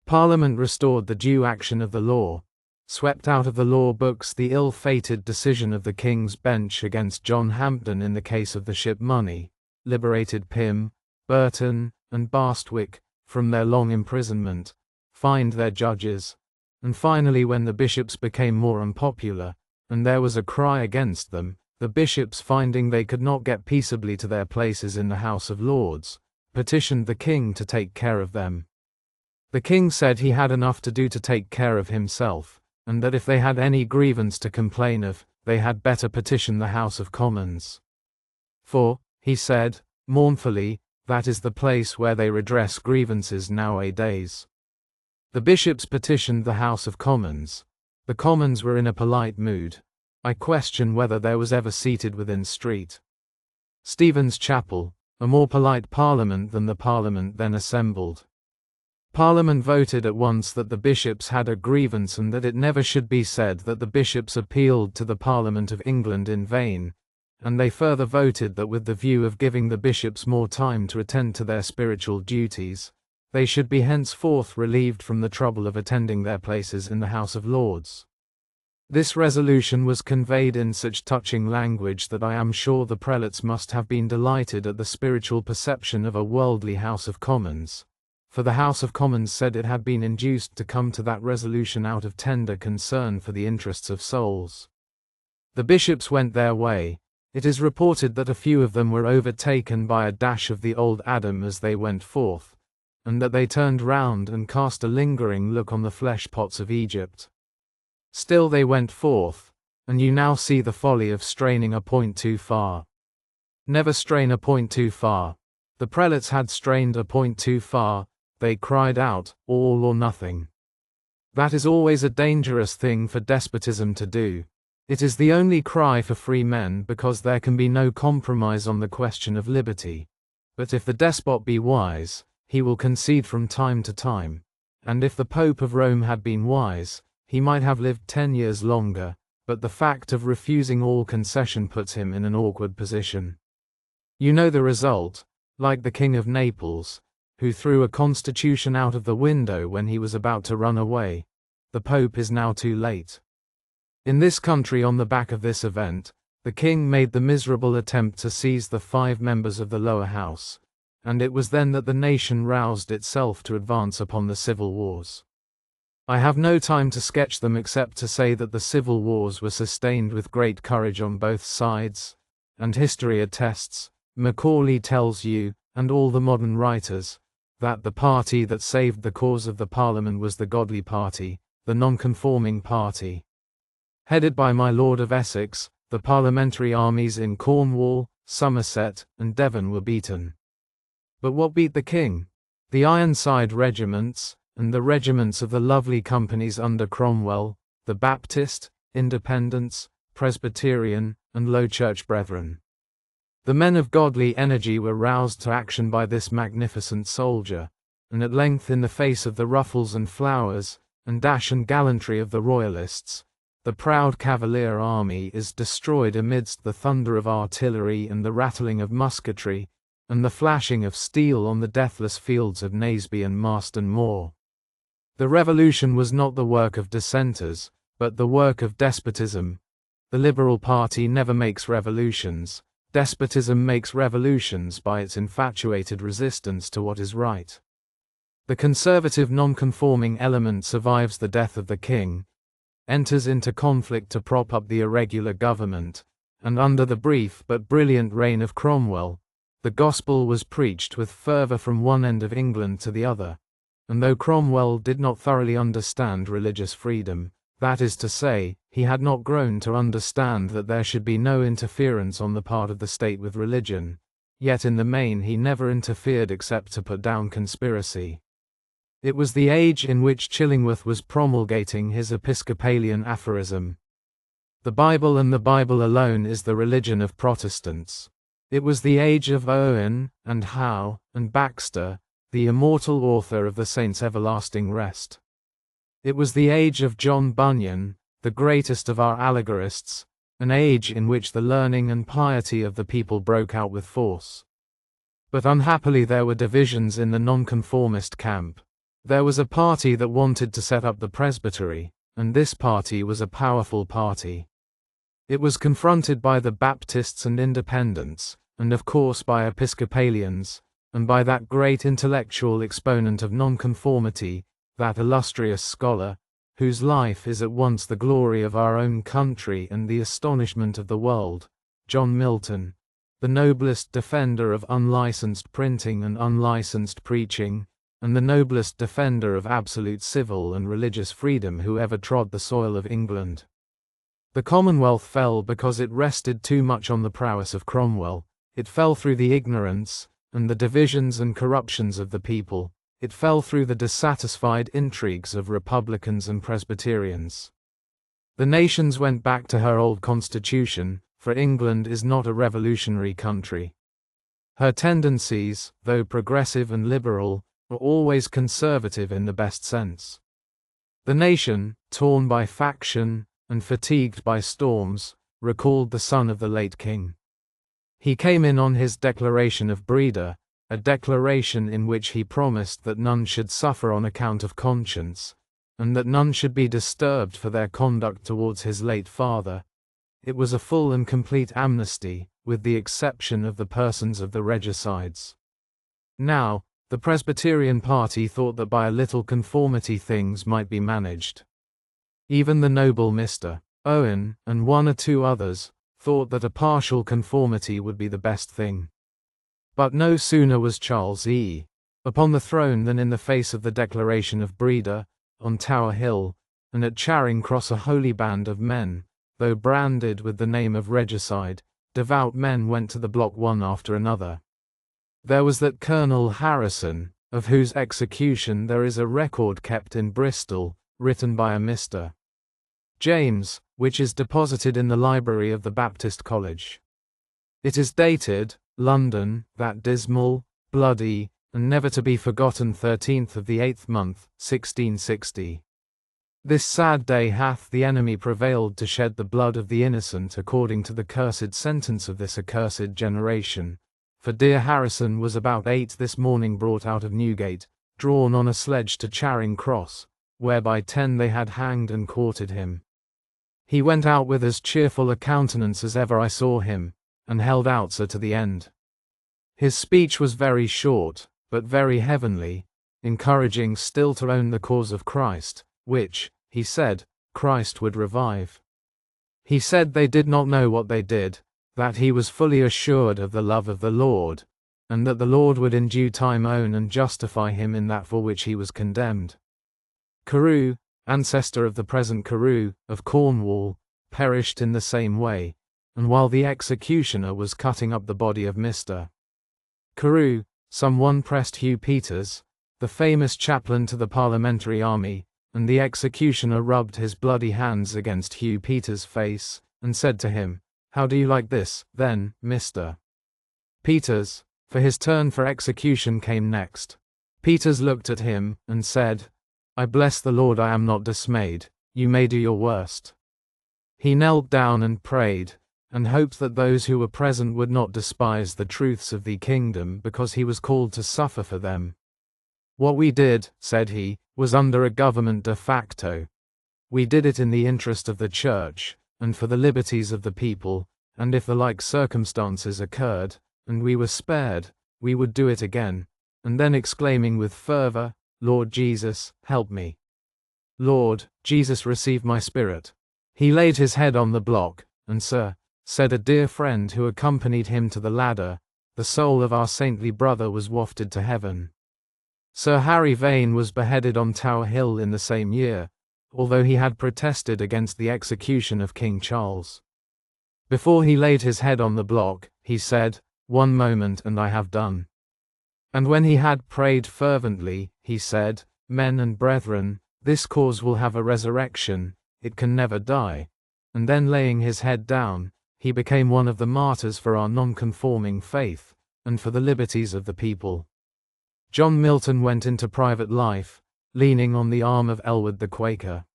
Parliament restored the due action of the law, swept out of the law books the ill-fated decision of the King's Bench against John Hampden in the case of the ship Money, liberated Pym, Burton, and Bastwick from their long imprisonment, fined their judges, and finally when the bishops became more unpopular, and there was a cry against them, the bishops, finding they could not get peaceably to their places in the House of Lords, petitioned the king to take care of them. The king said he had enough to do to take care of himself, and that if they had any grievance to complain of, they had better petition the House of Commons. For, he said, mournfully, that is the place where they redress grievances nowadays. The bishops petitioned the House of Commons. The Commons were in a polite mood. I question whether there was ever seated within St. Stephen's Chapel, a more polite Parliament than the Parliament then assembled. Parliament voted at once that the bishops had a grievance and that it never should be said that the bishops appealed to the Parliament of England in vain, and they further voted that with the view of giving the bishops more time to attend to their spiritual duties, they should be henceforth relieved from the trouble of attending their places in the House of Lords. This resolution was conveyed in such touching language that I am sure the prelates must have been delighted at the spiritual perception of a worldly House of Commons, for the House of Commons said it had been induced to come to that resolution out of tender concern for the interests of souls. The bishops went their way. It is reported that a few of them were overtaken by a dash of the old Adam as they went forth, and that they turned round and cast a lingering look on the flesh pots of Egypt. Still they went forth, and you now see the folly of straining a point too far. Never strain a point too far. The prelates had strained a point too far. They cried out, all or nothing. That is always a dangerous thing for despotism to do. It is the only cry for free men because there can be no compromise on the question of liberty. But if the despot be wise, he will concede from time to time. And if the Pope of Rome had been wise, he might have lived 10 years longer, but the fact of refusing all concession puts him in an awkward position. You know the result, like the King of Naples, who threw a constitution out of the window when he was about to run away. The Pope is now too late. In this country, on the back of this event, the King made the miserable attempt to seize the 5 members of the lower house, and it was then that the nation roused itself to advance upon the civil wars. I have no time to sketch them except to say that the civil wars were sustained with great courage on both sides, and history attests, Macaulay tells you, and all the modern writers, that the party that saved the cause of the Parliament was the godly party, the nonconforming party. Headed by my Lord of Essex, the parliamentary armies in Cornwall, Somerset, and Devon were beaten. But what beat the King? The Ironside regiments, and the regiments of the lovely companies under Cromwell, the Baptist, Independents, Presbyterian, and Low Church brethren. The men of godly energy were roused to action by this magnificent soldier, and at length, in the face of the ruffles and flowers, and dash and gallantry of the royalists, the proud Cavalier army is destroyed amidst the thunder of artillery and the rattling of musketry, and the flashing of steel on the deathless fields of Naseby and Marston Moor. The revolution was not the work of dissenters, but the work of despotism. The Liberal Party never makes revolutions. Despotism makes revolutions by its infatuated resistance to what is right. The conservative nonconforming element survives the death of the King, enters into conflict to prop up the irregular government, and under the brief but brilliant reign of Cromwell, the gospel was preached with fervor from one end of England to the other. And though Cromwell did not thoroughly understand religious freedom, that is to say, he had not grown to understand that there should be no interference on the part of the state with religion, yet in the main he never interfered except to put down conspiracy. It was the age in which Chillingworth was promulgating his Episcopalian aphorism, "The Bible and the Bible alone is the religion of Protestants." It was the age of Owen, and Howe, and Baxter, the immortal author of the Saints' Everlasting Rest. It was the age of John Bunyan, the greatest of our allegorists, an age in which the learning and piety of the people broke out with force. But unhappily there were divisions in the nonconformist camp. There was a party that wanted to set up the presbytery, and this party was a powerful party. It was confronted by the Baptists and Independents, and of course by Episcopalians, and by that great intellectual exponent of nonconformity, that illustrious scholar, whose life is at once the glory of our own country and the astonishment of the world, John Milton, the noblest defender of unlicensed printing and unlicensed preaching, and the noblest defender of absolute civil and religious freedom who ever trod the soil of England. The Commonwealth fell because it rested too much on the prowess of Cromwell. It fell through the ignorance and the divisions and corruptions of the people. It fell through the dissatisfied intrigues of Republicans and Presbyterians. The nations went back to her old constitution, for England is not a revolutionary country. Her tendencies, though progressive and liberal, are always conservative in the best sense. The nation, torn by faction and fatigued by storms, recalled the son of the late king. He came in on his Declaration of Breda, a declaration in which he promised that none should suffer on account of conscience, and that none should be disturbed for their conduct towards his late father. It was a full and complete amnesty, with the exception of the persons of the regicides. Now, the Presbyterian party thought that by a little conformity things might be managed. Even the noble Mr. Owen, and one or two others, thought that a partial conformity would be the best thing. But no sooner was Charles E. upon the throne than in the face of the Declaration of Breda, on Tower Hill, and at Charing Cross a holy band of men, though branded with the name of regicide, devout men went to the block one after another. There was that Colonel Harrison, of whose execution there is a record kept in Bristol, written by a Mr. James, which is deposited in the library of the Baptist College. It is dated, London, that dismal, bloody, and never to be forgotten 13th of the 8th month, 1660. This sad day hath the enemy prevailed to shed the blood of the innocent according to the cursed sentence of this accursed generation. For dear Harrison was about 8 this morning brought out of Newgate, drawn on a sledge to Charing Cross, where by 10 they had hanged and quartered him. He went out with as cheerful a countenance as ever I saw him, and held out so to the end. His speech was very short, but very heavenly, encouraging still to own the cause of Christ, which, he said, Christ would revive. He said they did not know what they did, that he was fully assured of the love of the Lord, and that the Lord would in due time own and justify him in that for which he was condemned. Carew, ancestor of the present Carew, of Cornwall, perished in the same way, and while the executioner was cutting up the body of Mr. Carew, someone pressed Hugh Peters, the famous chaplain to the Parliamentary Army, and the executioner rubbed his bloody hands against Hugh Peters' face, and said to him, "How do you like this, then, Mr. Peters?" For his turn for execution came next. Peters looked at him, and said, "I bless the Lord I am not dismayed, you may do your worst." He knelt down and prayed, and hoped that those who were present would not despise the truths of the kingdom because he was called to suffer for them. "What we did," said he, "was under a government de facto. We did it in the interest of the church, and for the liberties of the people, and if the like circumstances occurred, and we were spared, we would do it again," and then exclaiming with fervor, "Lord Jesus, help me. Lord Jesus, receive my spirit." He laid his head on the block, and "Sir," said a dear friend who accompanied him to the ladder, "the soul of our saintly brother was wafted to heaven." Sir Harry Vane was beheaded on Tower Hill in the same year, although he had protested against the execution of King Charles. Before he laid his head on the block, he said, "One moment and I have done." And when he had prayed fervently, he said, "Men and brethren, this cause will have a resurrection, it can never die." And then laying his head down, he became one of the martyrs for our non-conforming faith, and for the liberties of the people. John Milton went into private life, leaning on the arm of Elwood the Quaker.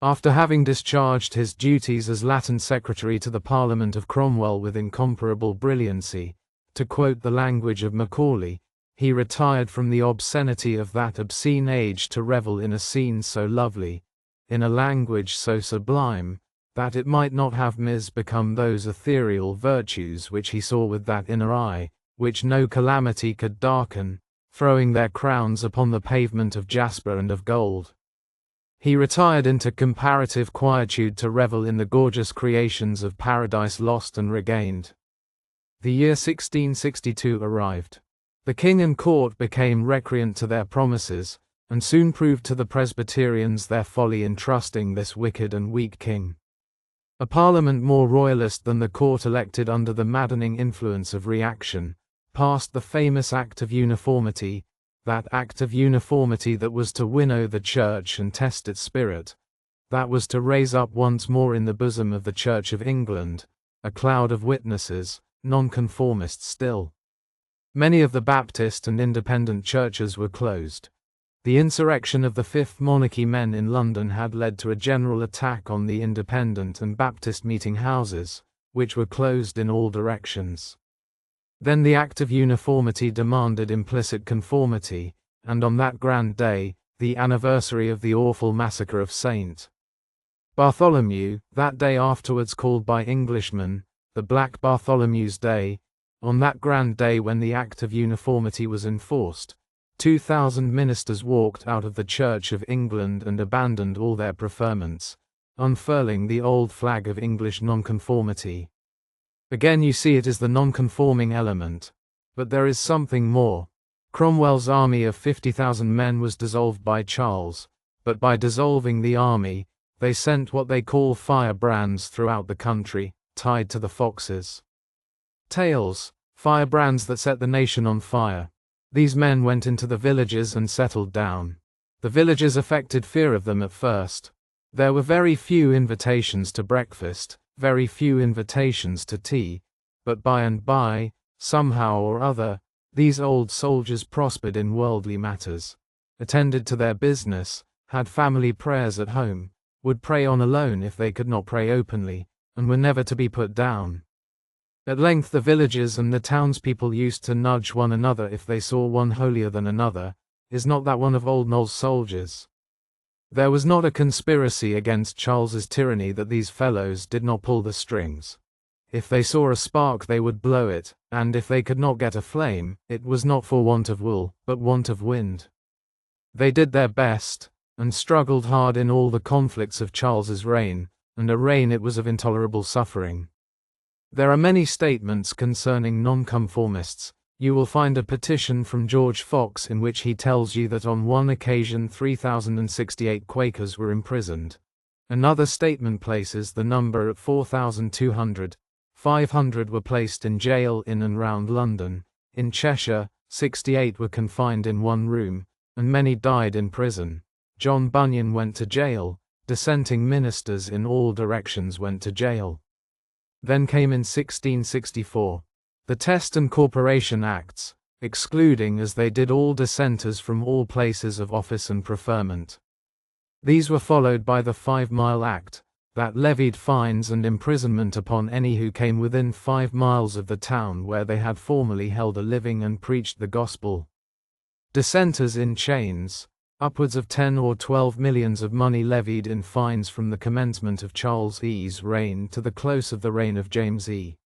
After having discharged his duties as Latin Secretary to the Parliament of Cromwell with incomparable brilliancy, to quote the language of Macaulay, he retired from the obscenity of that obscene age to revel in a scene so lovely, in a language so sublime, that it might not have become those ethereal virtues which he saw with that inner eye, which no calamity could darken, throwing their crowns upon the pavement of jasper and of gold. He retired into comparative quietude to revel in the gorgeous creations of Paradise Lost and Regained. The year 1662 arrived. The king and court became recreant to their promises, and soon proved to the Presbyterians their folly in trusting this wicked and weak king. A parliament more royalist than the court elected under the maddening influence of reaction, passed the famous Act of Uniformity, that Act of Uniformity that was to winnow the Church and test its spirit, that was to raise up once more in the bosom of the Church of England a cloud of witnesses, nonconformists still. Many of the Baptist and Independent churches were closed. The insurrection of the Fifth Monarchy men in London had led to a general attack on the Independent and Baptist meeting houses, which were closed in all directions. Then the Act of Uniformity demanded implicit conformity, and on that grand day, the anniversary of the awful massacre of St. Bartholomew, that day afterwards called by Englishmen, the Black Bartholomew's Day, on that grand day when the Act of Uniformity was enforced, 2,000 ministers walked out of the Church of England and abandoned all their preferments, unfurling the old flag of English nonconformity. Again you see it is the nonconforming element. But there is something more. Cromwell's army of 50,000 men was dissolved by Charles, but by dissolving the army, they sent what they call firebrands throughout the country, tied to the foxes' tails, firebrands that set the nation on fire. These men went into the villages and settled down. The villagers affected fear of them at first. There were very few invitations to breakfast, very few invitations to tea, but by and by, somehow or other, these old soldiers prospered in worldly matters, attended to their business, had family prayers at home, would pray on alone if they could not pray openly, and were never to be put down. At length the villagers and the townspeople used to nudge one another if they saw one holier than another. Is not that one of old Noll's soldiers? There was not a conspiracy against Charles's tyranny that these fellows did not pull the strings. If they saw a spark they would blow it, and if they could not get a flame, it was not for want of will, but want of wind. They did their best, and struggled hard in all the conflicts of Charles's reign, and a reign it was of intolerable suffering. There are many statements concerning nonconformists. You will find a petition from George Fox in which he tells you that on one occasion 3,068 Quakers were imprisoned. Another statement places the number at 4,200. 500 were placed in jail in and round London. In Cheshire, 68 were confined in one room, and many died in prison. John Bunyan went to jail. Dissenting ministers in all directions went to jail. Then came in 1664 the Test and Corporation Acts, excluding as they did all dissenters from all places of office and preferment. These were followed by the 5 Mile Act, that levied fines and imprisonment upon any who came within 5 miles of the town where they had formerly held a living and preached the gospel. Dissenters in chains, upwards of 10 or 12 millions of money levied in fines from the commencement of Charles E.'s reign to the close of the reign of James E.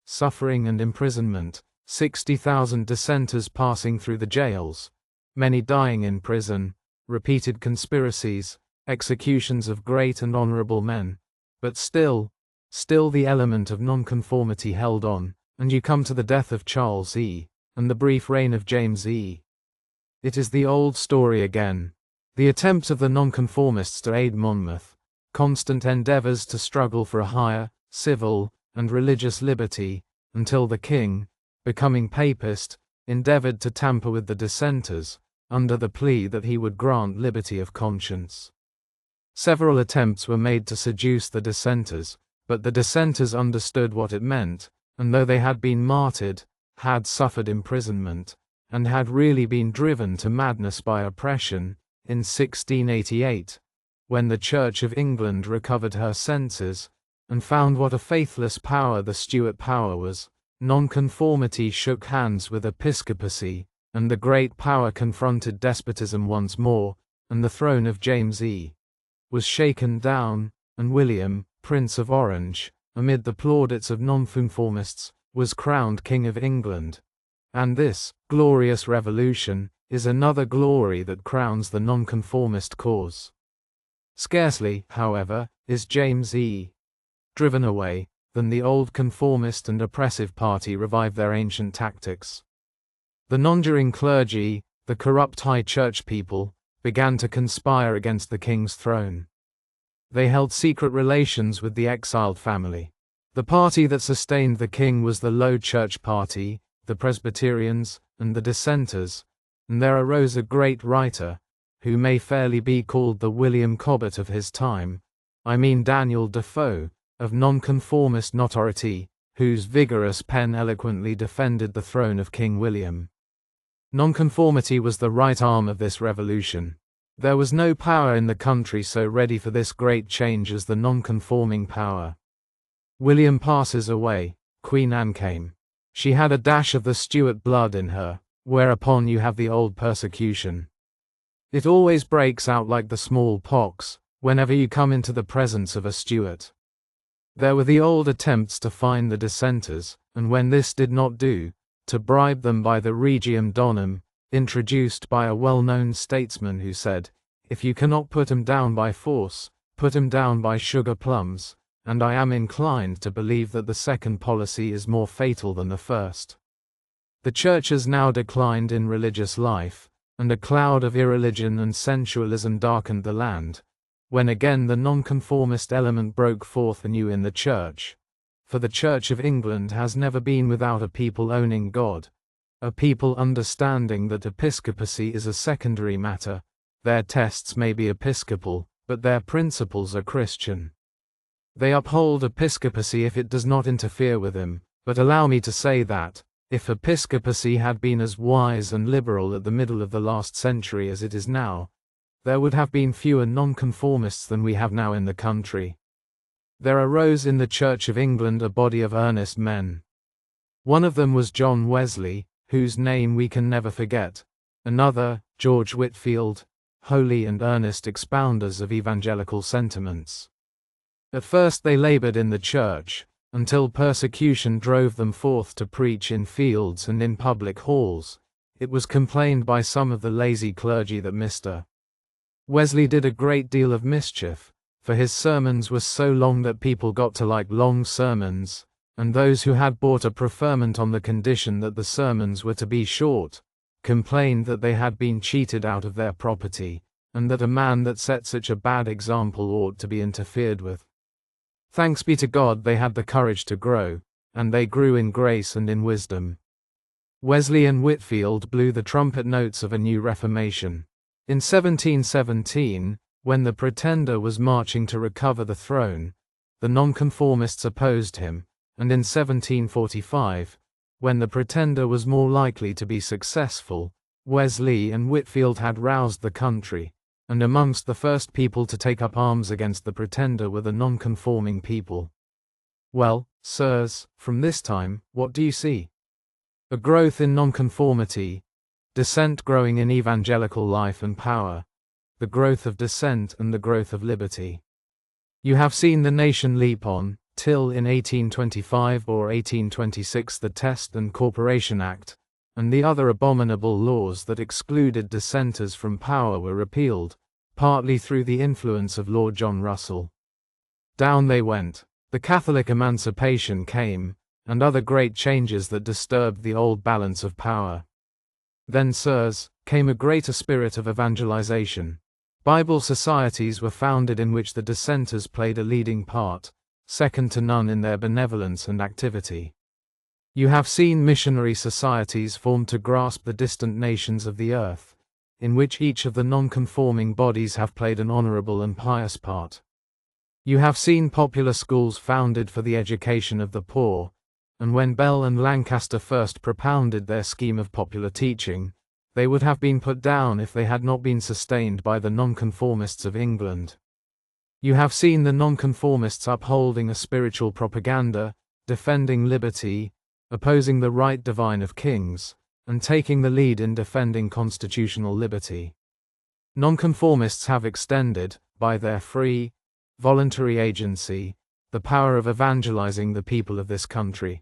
Suffering and imprisonment, 60,000 dissenters passing through the jails, many dying in prison, repeated conspiracies, executions of great and honorable men, but still the element of nonconformity held on, and you come to the death of Charles E., and the brief reign of James E. It is the old story again. The attempts of the nonconformists to aid Monmouth, constant endeavors to struggle for a higher, civil, and religious liberty, until the king, becoming papist, endeavored to tamper with the dissenters, under the plea that he would grant liberty of conscience. Several attempts were made to seduce the dissenters, but the dissenters understood what it meant, and though they had been martyred, had suffered imprisonment, and had really been driven to madness by oppression, in 1688, when the Church of England recovered her senses, and found what a faithless power the Stuart power was, nonconformity shook hands with episcopacy, and the great power confronted despotism once more, and the throne of James E. was shaken down, and William, Prince of Orange, amid the plaudits of nonconformists, was crowned King of England. And this glorious revolution is another glory that crowns the nonconformist cause. Scarcely, however, is James E. driven away, than the old conformist and oppressive party revive their ancient tactics. The nonjuring clergy, the corrupt high church people, began to conspire against the king's throne. They held secret relations with the exiled family. The party that sustained the king was the Low Church party, the Presbyterians, and the Dissenters, and there arose a great writer, who may fairly be called the William Cobbett of his time, I mean Daniel Defoe, of nonconformist notoriety, whose vigorous pen eloquently defended the throne of King William. Nonconformity was the right arm of this revolution. There was no power in the country so ready for this great change as the nonconforming power. William passes away, Queen Anne came. She had a dash of the Stuart blood in her, whereupon you have the old persecution. It always breaks out like the small pox, whenever you come into the presence of a Stuart. There were the old attempts to fine the dissenters, and when this did not do, to bribe them by the Regium Donum, introduced by a well-known statesman who said, if you cannot put 'em down by force, put 'em down by sugar plums, and I am inclined to believe that the second policy is more fatal than the first. The church has now declined in religious life, and a cloud of irreligion and sensualism darkened the land, when again the nonconformist element broke forth anew in the church. For the Church of England has never been without a people owning God, a people understanding that episcopacy is a secondary matter. Their tests may be episcopal, but their principles are Christian. They uphold episcopacy if it does not interfere with him, but allow me to say that, if episcopacy had been as wise and liberal at the middle of the last century as it is now, there would have been fewer nonconformists than we have now in the country. There arose in the Church of England a body of earnest men. One of them was John Wesley, whose name we can never forget. Another, George Whitefield, holy and earnest expounders of evangelical sentiments. At first they labored in the church, until persecution drove them forth to preach in fields and in public halls. It was complained by some of the lazy clergy that Mr. Wesley did a great deal of mischief, for his sermons were so long that people got to like long sermons, and those who had bought a preferment on the condition that the sermons were to be short, complained that they had been cheated out of their property, and that a man that set such a bad example ought to be interfered with. Thanks be to God they had the courage to grow, and they grew in grace and in wisdom. Wesley and Whitefield blew the trumpet notes of a new Reformation. In 1717, when the Pretender was marching to recover the throne, the Nonconformists opposed him, and in 1745, when the Pretender was more likely to be successful, Wesley and Whitefield had roused the country, and amongst the first people to take up arms against the Pretender were the nonconforming people. Well, sirs, from this time, what do you see? A growth in nonconformity, dissent growing in evangelical life and power, the growth of dissent and the growth of liberty. You have seen the nation leap on, till in 1825 or 1826 the Test and Corporation Act, and the other abominable laws that excluded dissenters from power were repealed, partly through the influence of Lord John Russell. Down they went. The Catholic emancipation came, and other great changes that disturbed the old balance of power. Then, sirs, came a greater spirit of evangelization. Bible societies were founded in which the dissenters played a leading part, second to none in their benevolence and activity. You have seen missionary societies formed to grasp the distant nations of the earth, in which each of the nonconforming bodies have played an honorable and pious part. You have seen popular schools founded for the education of the poor, and when Bell and Lancaster first propounded their scheme of popular teaching, they would have been put down if they had not been sustained by the nonconformists of England. You have seen the nonconformists upholding a spiritual propaganda, defending liberty, opposing the right divine of kings, and taking the lead in defending constitutional liberty. Nonconformists have extended, by their free, voluntary agency, the power of evangelizing the people of this country.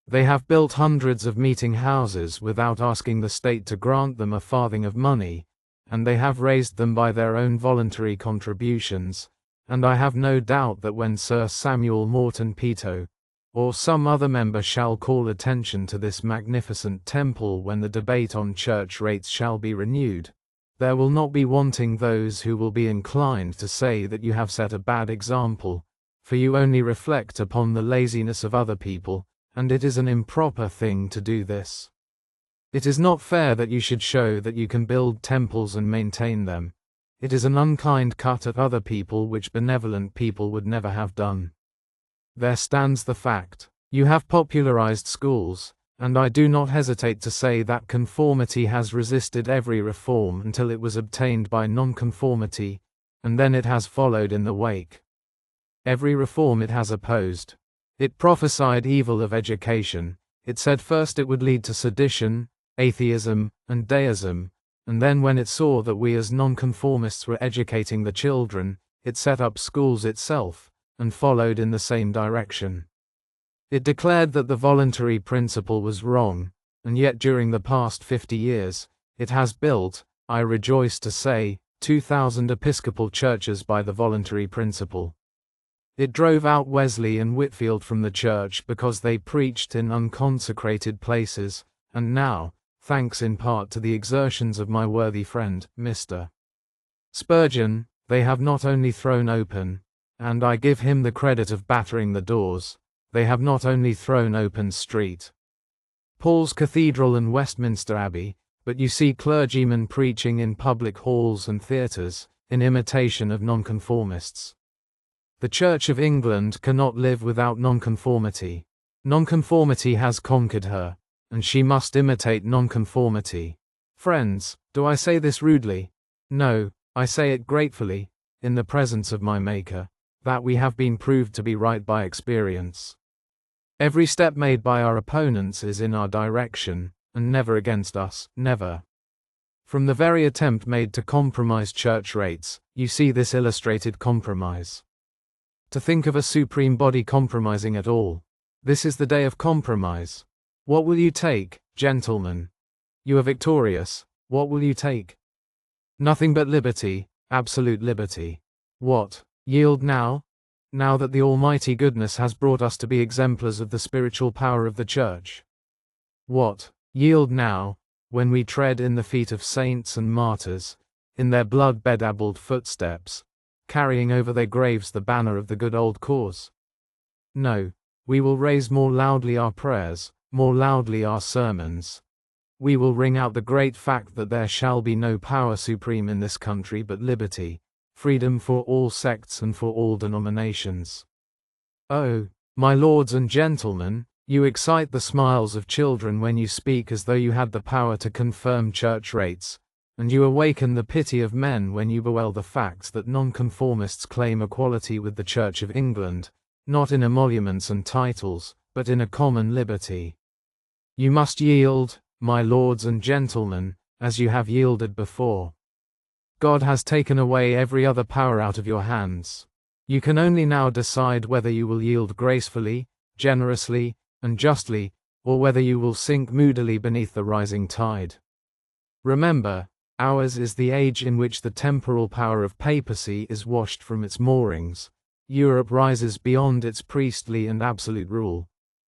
They have built hundreds of meeting houses without asking the state to grant them a farthing of money, and they have raised them by their own voluntary contributions, and I have no doubt that when Sir Samuel Morton Peto, or some other member shall call attention to this magnificent temple when the debate on church rates shall be renewed, there will not be wanting those who will be inclined to say that you have set a bad example, for you only reflect upon the laziness of other people, and it is an improper thing to do this. It is not fair that you should show that you can build temples and maintain them. It is an unkind cut at other people which benevolent people would never have done. There stands the fact. You have popularized schools, and I do not hesitate to say that conformity has resisted every reform until it was obtained by nonconformity, and then it has followed in the wake. Every reform it has opposed. It prophesied evil of education. It said first it would lead to sedition, atheism, and deism, and then when it saw that we as nonconformists were educating the children, it set up schools itself, and followed in the same direction. It declared that the voluntary principle was wrong, and yet during the past 50 years, it has built, I rejoice to say, 2,000 Episcopal churches by the voluntary principle. It drove out Wesley and Whitefield from the church because they preached in unconsecrated places, and now, thanks in part to the exertions of my worthy friend, Mr. Spurgeon, they have not only thrown open, and I give him the credit of battering the doors, they have not only thrown open St. Paul's Cathedral and Westminster Abbey, but you see clergymen preaching in public halls and theatres, in imitation of nonconformists. The Church of England cannot live without nonconformity. Nonconformity has conquered her, and she must imitate nonconformity. Friends, do I say this rudely? No, I say it gratefully, in the presence of my Maker, that we have been proved to be right by experience. Every step made by our opponents is in our direction, and never against us, never. From the very attempt made to compromise church rates, you see this illustrated compromise. To think of a supreme body compromising at all. This is the day of compromise. What will you take, gentlemen? You are victorious. What will you take? Nothing but liberty, absolute liberty. What? Yield now? Now that the Almighty goodness has brought us to be exemplars of the spiritual power of the Church. What? Yield now, when we tread in the feet of saints and martyrs, in their blood-bedabbled footsteps, carrying over their graves the banner of the good old cause? No, we will raise more loudly our prayers, more loudly our sermons. We will ring out the great fact that there shall be no power supreme in this country but liberty, freedom for all sects and for all denominations. Oh, my lords and gentlemen, you excite the smiles of children when you speak as though you had the power to confirm church rates, and you awaken the pity of men when you bewail the facts that nonconformists claim equality with the Church of England, not in emoluments and titles, but in a common liberty. You must yield, my lords and gentlemen, as you have yielded before. God has taken away every other power out of your hands. You can only now decide whether you will yield gracefully, generously, and justly, or whether you will sink moodily beneath the rising tide. Remember, ours is the age in which the temporal power of papacy is washed from its moorings. Europe rises beyond its priestly and absolute rule.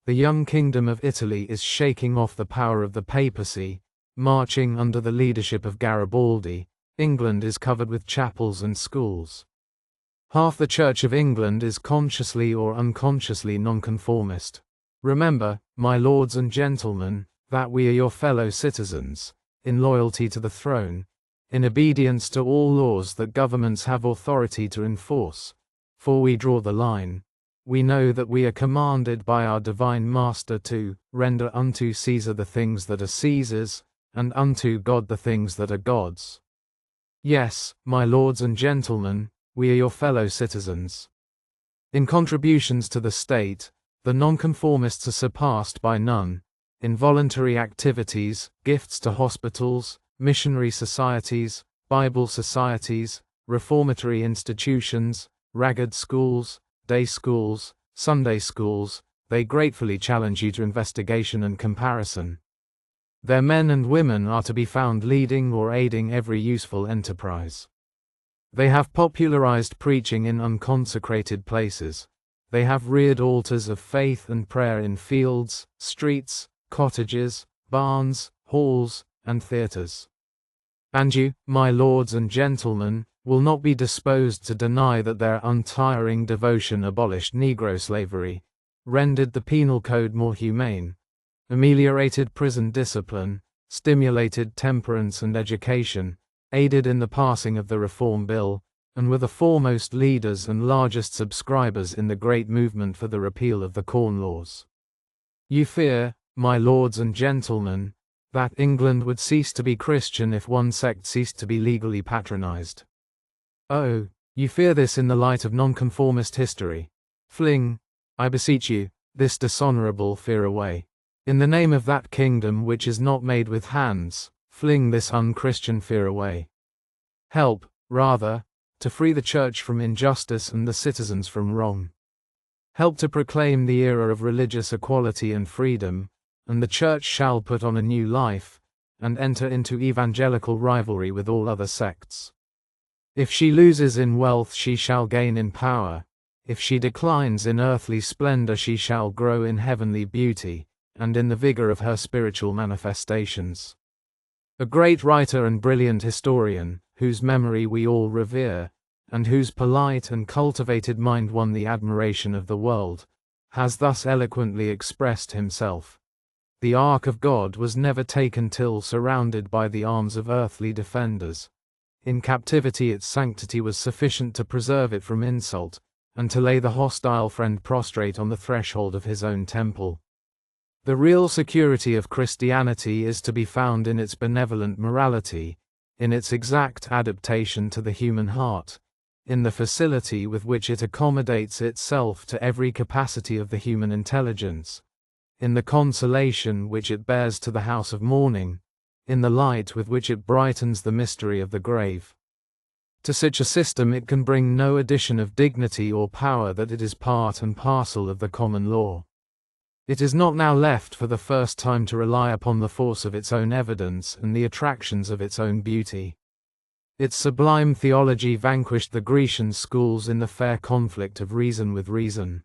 The young kingdom of Italy is shaking off the power of the papacy, marching under the leadership of Garibaldi. England is covered with chapels and schools. Half the Church of England is consciously or unconsciously nonconformist. Remember, my lords and gentlemen, that we are your fellow citizens, in loyalty to the throne, in obedience to all laws that governments have authority to enforce, for we draw the line. We know that we are commanded by our divine Master to render unto Caesar the things that are Caesar's, and unto God the things that are God's. Yes, my lords and gentlemen, we are your fellow citizens. In contributions to the state, the nonconformists are surpassed by none. In voluntary activities, gifts to hospitals, missionary societies, Bible societies, reformatory institutions, ragged schools, day schools, Sunday schools, they gratefully challenge you to investigation and comparison. Their men and women are to be found leading or aiding every useful enterprise. They have popularized preaching in unconsecrated places. They have reared altars of faith and prayer in fields, streets, cottages, barns, halls, and theaters. And you, my lords and gentlemen, will not be disposed to deny that their untiring devotion abolished Negro slavery, rendered the penal code more humane, ameliorated prison discipline, stimulated temperance and education, aided in the passing of the Reform Bill, and were the foremost leaders and largest subscribers in the great movement for the repeal of the Corn Laws. You fear, my lords and gentlemen, that England would cease to be Christian if one sect ceased to be legally patronized. Oh, you fear this in the light of nonconformist history. Fling, I beseech you, this dishonorable fear away. In the name of that kingdom which is not made with hands, fling this unchristian fear away. Help, rather, to free the Church from injustice and the citizens from wrong. Help to proclaim the era of religious equality and freedom, and the Church shall put on a new life, and enter into evangelical rivalry with all other sects. If she loses in wealth she shall gain in power, if she declines in earthly splendor she shall grow in heavenly beauty, and in the vigor of her spiritual manifestations. A great writer and brilliant historian, whose memory we all revere, and whose polite and cultivated mind won the admiration of the world, has thus eloquently expressed himself. The ark of God was never taken till surrounded by the arms of earthly defenders. In captivity its sanctity was sufficient to preserve it from insult, and to lay the hostile friend prostrate on the threshold of his own temple. The real security of Christianity is to be found in its benevolent morality, in its exact adaptation to the human heart, in the facility with which it accommodates itself to every capacity of the human intelligence, in the consolation which it bears to the house of mourning, in the light with which it brightens the mystery of the grave. To such a system it can bring no addition of dignity or power that it is part and parcel of the common law. It is not now left for the first time to rely upon the force of its own evidence and the attractions of its own beauty. Its sublime theology vanquished the Grecian schools in the fair conflict of reason with reason.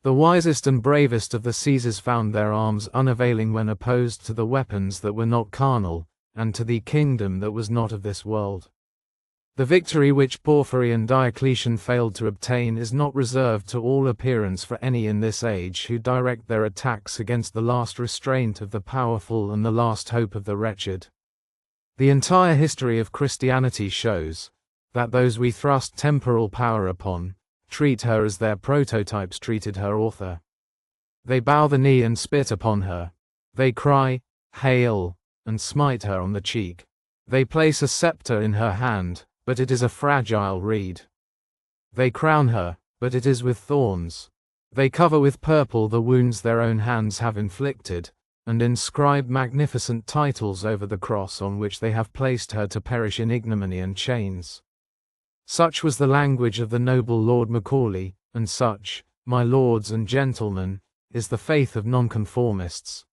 The wisest and bravest of the Caesars found their arms unavailing when opposed to the weapons that were not carnal, and to the kingdom that was not of this world. The victory which Porphyry and Diocletian failed to obtain is not reserved to all appearance for any in this age who direct their attacks against the last restraint of the powerful and the last hope of the wretched. The entire history of Christianity shows that those we thrust temporal power upon treat her as their prototypes treated her author. They bow the knee and spit upon her. They cry, "Hail," and smite her on the cheek. They place a scepter in her hand, but it is a fragile reed. They crown her, but it is with thorns. They cover with purple the wounds their own hands have inflicted, and inscribe magnificent titles over the cross on which they have placed her to perish in ignominy and chains. Such was the language of the noble Lord Macaulay, and such, my lords and gentlemen, is the faith of nonconformists.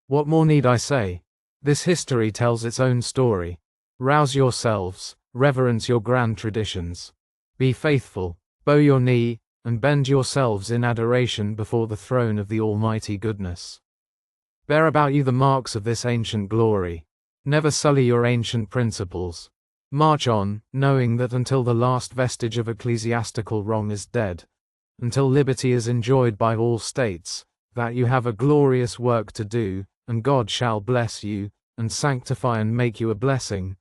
What more need I say? This history tells its own story. Rouse yourselves, reverence your grand traditions. Be faithful, bow your knee, and bend yourselves in adoration before the throne of the Almighty Goodness. Bear about you the marks of this ancient glory. Never sully your ancient principles. March on, knowing that until the last vestige of ecclesiastical wrong is dead, until liberty is enjoyed by all states, that you have a glorious work to do, and God shall bless you, and sanctify and make you a blessing,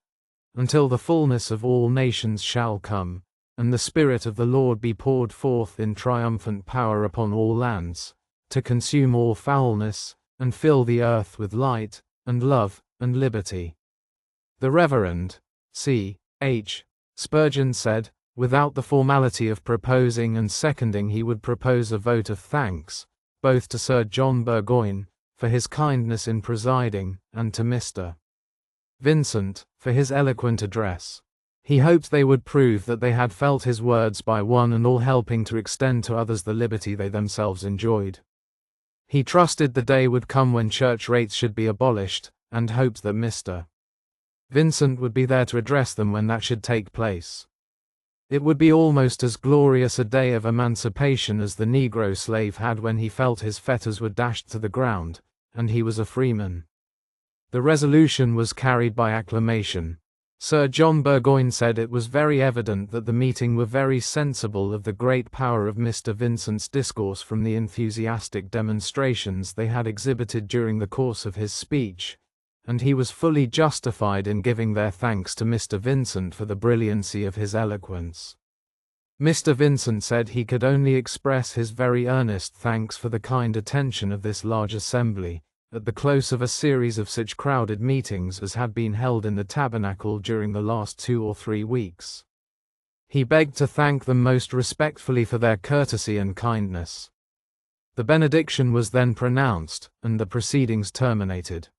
until the fullness of all nations shall come, and the Spirit of the Lord be poured forth in triumphant power upon all lands, to consume all foulness, and fill the earth with light, and love, and liberty. The Reverend C.H. Spurgeon said, without the formality of proposing and seconding, he would propose a vote of thanks, both to Sir John Burgoyne, for his kindness in presiding, and to Mr. Vincent, for his eloquent address. He hoped they would prove that they had felt his words by one and all, helping to extend to others the liberty they themselves enjoyed. He trusted the day would come when church rates should be abolished, and hoped that Mr. Vincent would be there to address them when that should take place. It would be almost as glorious a day of emancipation as the Negro slave had when he felt his fetters were dashed to the ground, and he was a freeman. The resolution was carried by acclamation. Sir John Burgoyne said it was very evident that the meeting were very sensible of the great power of Mr. Vincent's discourse from the enthusiastic demonstrations they had exhibited during the course of his speech, and he was fully justified in giving their thanks to Mr. Vincent for the brilliancy of his eloquence. Mr. Vincent said he could only express his very earnest thanks for the kind attention of this large assembly, at the close of a series of such crowded meetings as had been held in the Tabernacle during the last 2 or 3 weeks. He begged to thank them most respectfully for their courtesy and kindness. The benediction was then pronounced, and the proceedings terminated.